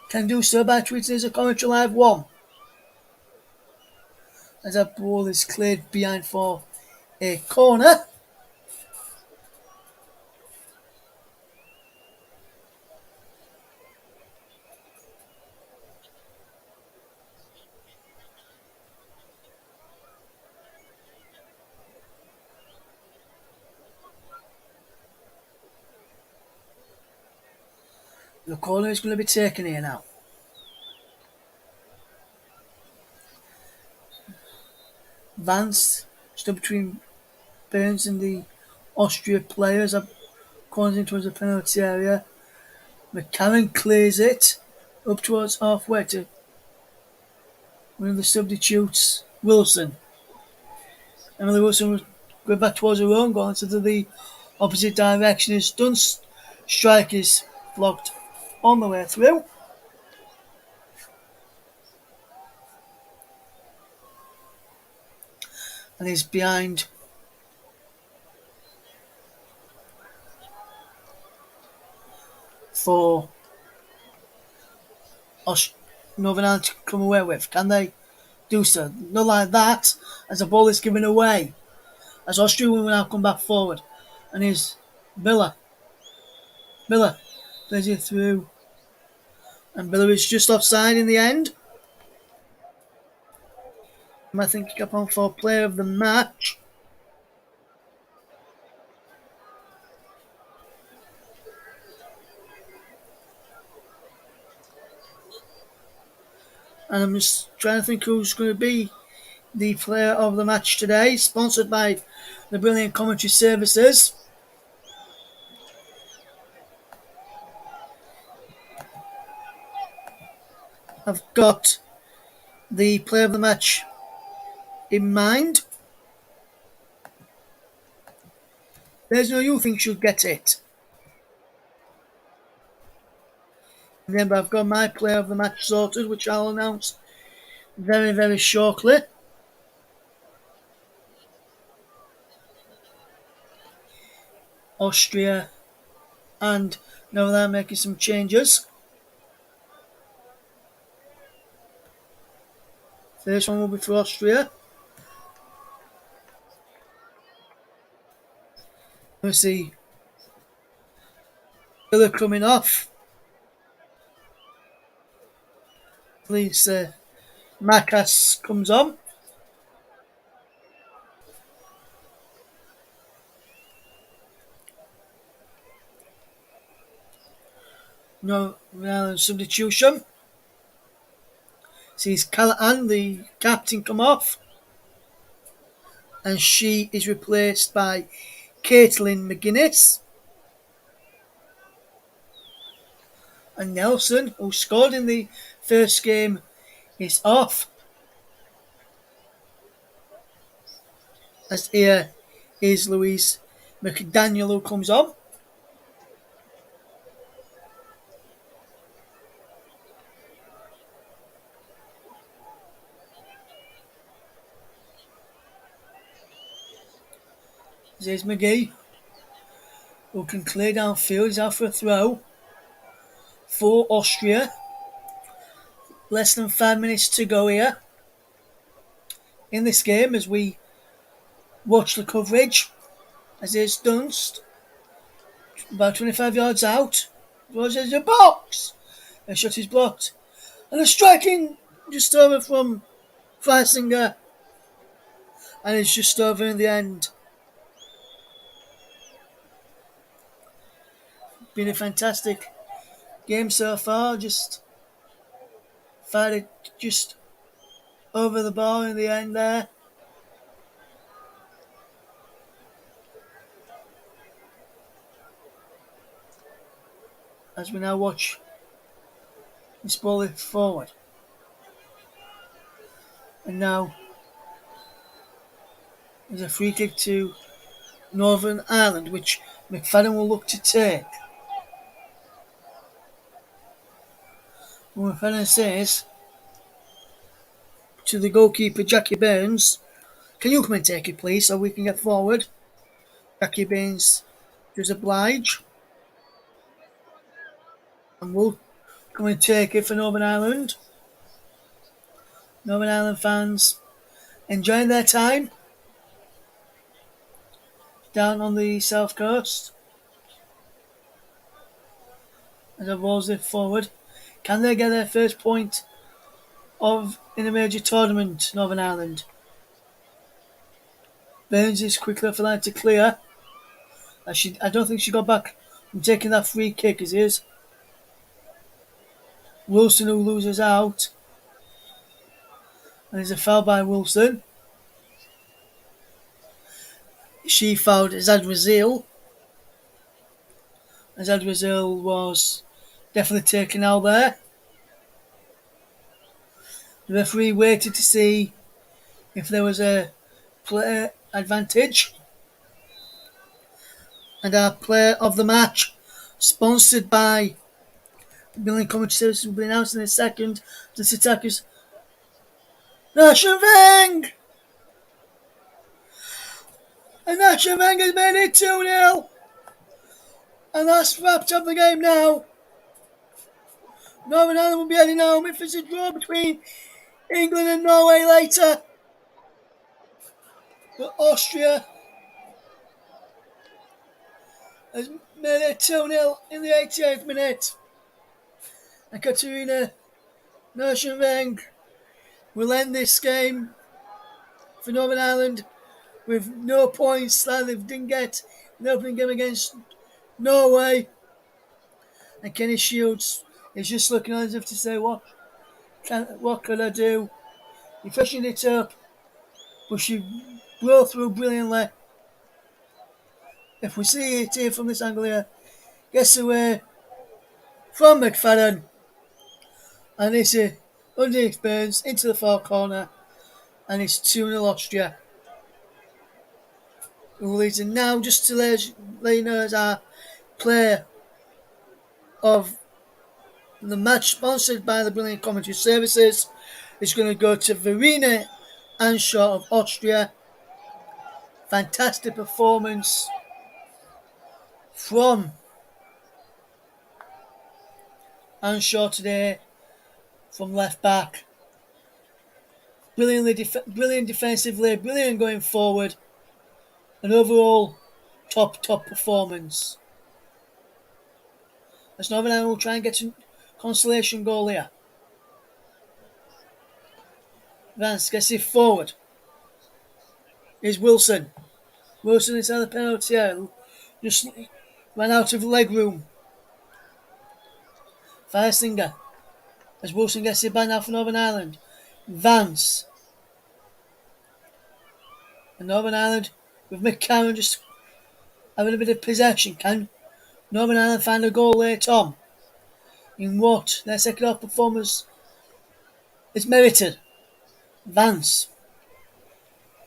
can do so by tweeting us a commentary live 1. As that ball is cleared behind for a corner. The corner is going to be taken here now. Vance stood between Burns and the Austria players. Corners in towards the penalty area. McCarran clears it up towards halfway to one of the substitutes, Wilson. Emily Wilson was going back towards her own goal into the opposite direction as Dunst strike is blocked on the way through. And he's behind for Northern Ireland to come away with. Can they do so? Not like that, as the ball is given away. As Austria will now come back forward. And here's Miller. Miller plays it through. And Miller is just offside in the end. I think up on for player of the match. And I'm just trying to think who's going to be the player of the match today. Sponsored by the brilliant commentary services. I've got the player of the match in mind. There's no you think should get it. And then I've got my player of the match sorted, which I'll announce very, very shortly. Austria, and now they're making some changes. First one will be for Austria. Let's see. They're coming off. Please, Marcus comes on. No substitution. Sees Callahan, the captain, come off. And she is replaced by Caitlin McGuinness. And Nelson, who scored in the first game, is off. As here is Louise McDaniel who comes on. There's McGee, who can clear downfield. He's out for a throw for Austria. Less than 5 minutes to go here in this game as we watch the coverage. As it's Dunst, about 25 yards out. Goes into the box. The shot is blocked. And a striking just over from Freisinger. And it's just over in the end. Been a fantastic game so far. Just fired it just over the bar in the end there. As we now watch this ball lift forward. And now there's a free kick to Northern Ireland, which McFadden will look to take. And McFadden says to the goalkeeper, Jackie Burns, can you come and take it, please, so we can get forward? Jackie Burns does oblige. And will come and take it for Northern Ireland. Northern Ireland fans enjoying their time down on the south coast. As I rolls it forward. Can they get their first point in a major tournament, Northern Ireland? Burns is quickly for line to clear. I don't think she got back from taking that free kick as is. Wilson who loses out. And there's a foul by Wilson. She fouled Azad Razil. Azad Razil was definitely taken out there. The referee waited to see if there was a player advantage. And our player of the match, sponsored by Billing Commentary Services, will be announced in a second. The attackers, Nasha Vang! And Nasha Vang has made it 2-0. And that's wrapped up the game now. Northern Ireland will be heading home if it's a draw between England and Norway later. But Austria has made it 2-0 in the 88th minute. And Katarina Nerschenweng will end this game for Northern Ireland with no points that they didn't get in the opening game against Norway. And Kenny Shields is just looking as if to say, what could I do? He freshened it up, but she blew through brilliantly. If we see it here from this angle here, gets away from McFadden, and it's underneath Burns into the far corner, and it's 2-0 Austria. Who leads it now, just to let you know, as our player of the match, sponsored by the brilliant commentary services, is going to go to Verena Anshaw of Austria. Fantastic performance from Anshaw today from left back. Brilliant defensively, brilliant going forward, an overall top performance. As Northern Ireland will try and get a consolation goal here. Vance gets it forward. Here's Wilson. Wilson inside the penalty area. Just ran out of leg room. Firestinger. As Wilson gets it back now for Northern Ireland. Vance. And Northern Ireland with McCarron just having a bit of possession. Can Northern Ireland find a goal later on in what their second half performance is merited? Vance.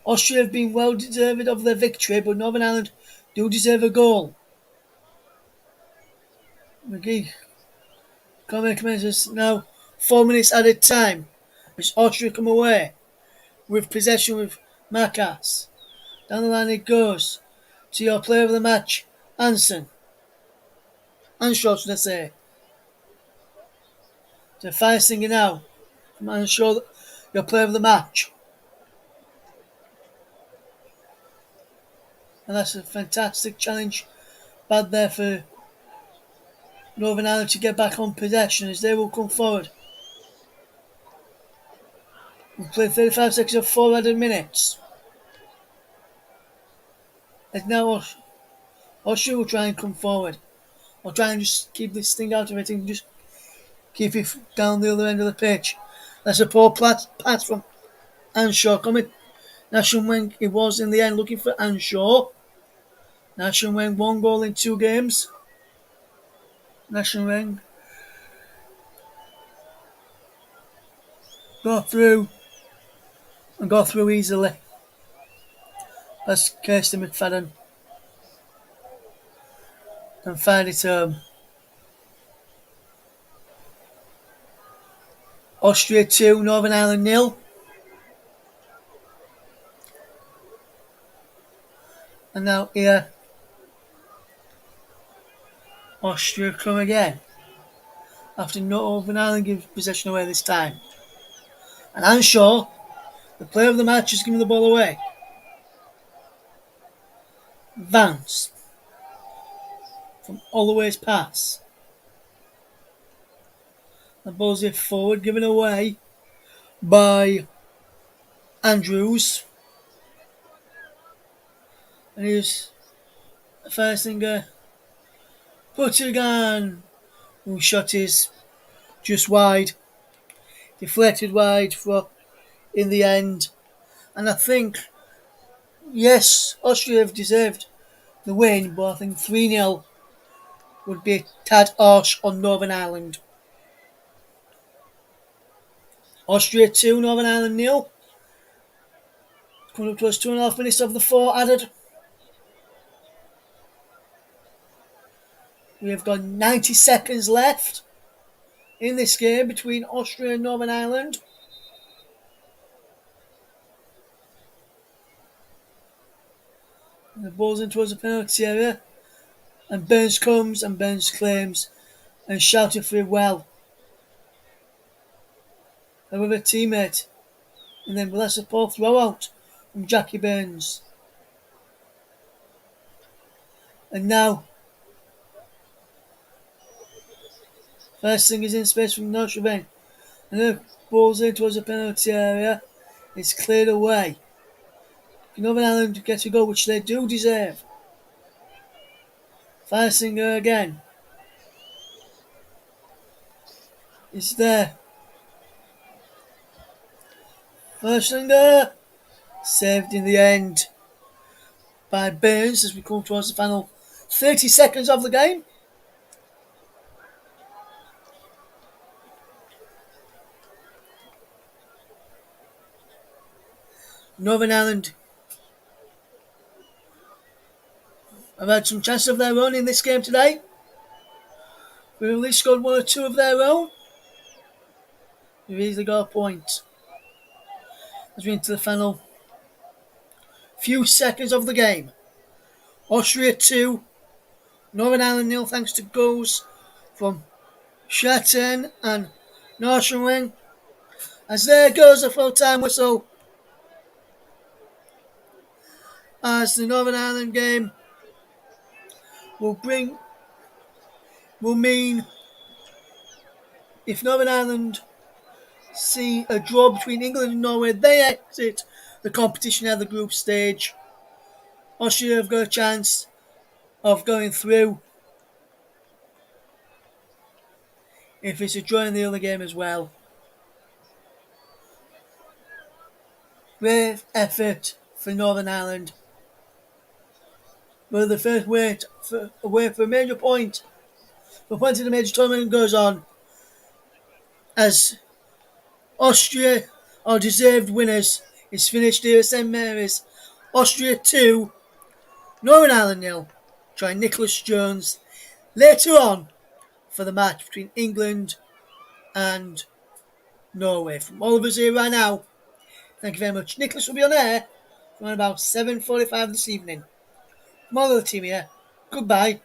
Austria have been well deserved of their victory, but Northern Ireland do deserve a goal. McGee commences now 4 minutes at a time as Austria come away with possession with Marcas. Down the line it goes to your player of the match, Hansen. Anshaw, should I say. To Firestinger now. From Anshaw, your player of the match. And that's a fantastic challenge. Bad there for Northern Ireland to get back on possession as they will come forward. We'll play 35 seconds of 4 added minutes. And now Austria will try and come forward. Or try and just keep this thing out of it and just keep it down the other end of the pitch. That's a poor pass from Anshaw coming. Nashon Weng, it was in the end looking for Anshaw. Nashon Weng, 1 goal in 2 games. Nashon Weng got through easily. That's Kirsty McFadden and find it home. Austria 2, Northern Ireland 0. And now here, Austria come again. After Northern Ireland gives possession away this time. And Anshaw, the player of the match, is giving the ball away. Vance from Holloway's pass. The ball's here forward, given away by Andrews. And here's Firestinger. Puttigan, whose shot is just wide. Deflected wide for in the end. And I think, yes, Austria have deserved the win, but I think 3-0 would be a tad harsh on Northern Ireland. Austria 2, Northern Ireland 0. Coming up to us 2.5 minutes of the 4 added. We have got 90 seconds left in this game between Austria and Northern Ireland. And the ball's in towards the penalty area. And Burns comes and Burns claims and shouting for it well. However, teammate. And then that's a poor throw out from Jackie Burns. And now, first thing is in space from Notre Dame. And the ball's in towards the penalty area. It's cleared away. Northern Ireland get a goal, which they do deserve. Farsinger again. It's there. Farsinger saved in the end by Burns as we come towards the final 30 seconds of the game. Northern Ireland have had some chances of their own in this game today. We've at least scored one or two of their own. We've easily got a point as we're into the final few seconds of the game. Austria 2, Northern Ireland 0 thanks to goals from Shatton and Norshenwing. As there goes the full time whistle as the Northern Ireland game will mean if Northern Ireland see a draw between England and Norway, they exit the competition at the group stage. Austria have got a chance of going through if it's a draw in the other game as well. Great effort for Northern Ireland. But the first away for a major point. The point of the major tournament goes on as Austria are deserved winners. It's finished here at St Mary's. Austria 2, Northern Ireland 0. Join Nicholas Jones later on for the match between England and Norway. From all of us here right now, thank you very much. Nicholas will be on air from about 7:45 this evening. From all of the team here, goodbye.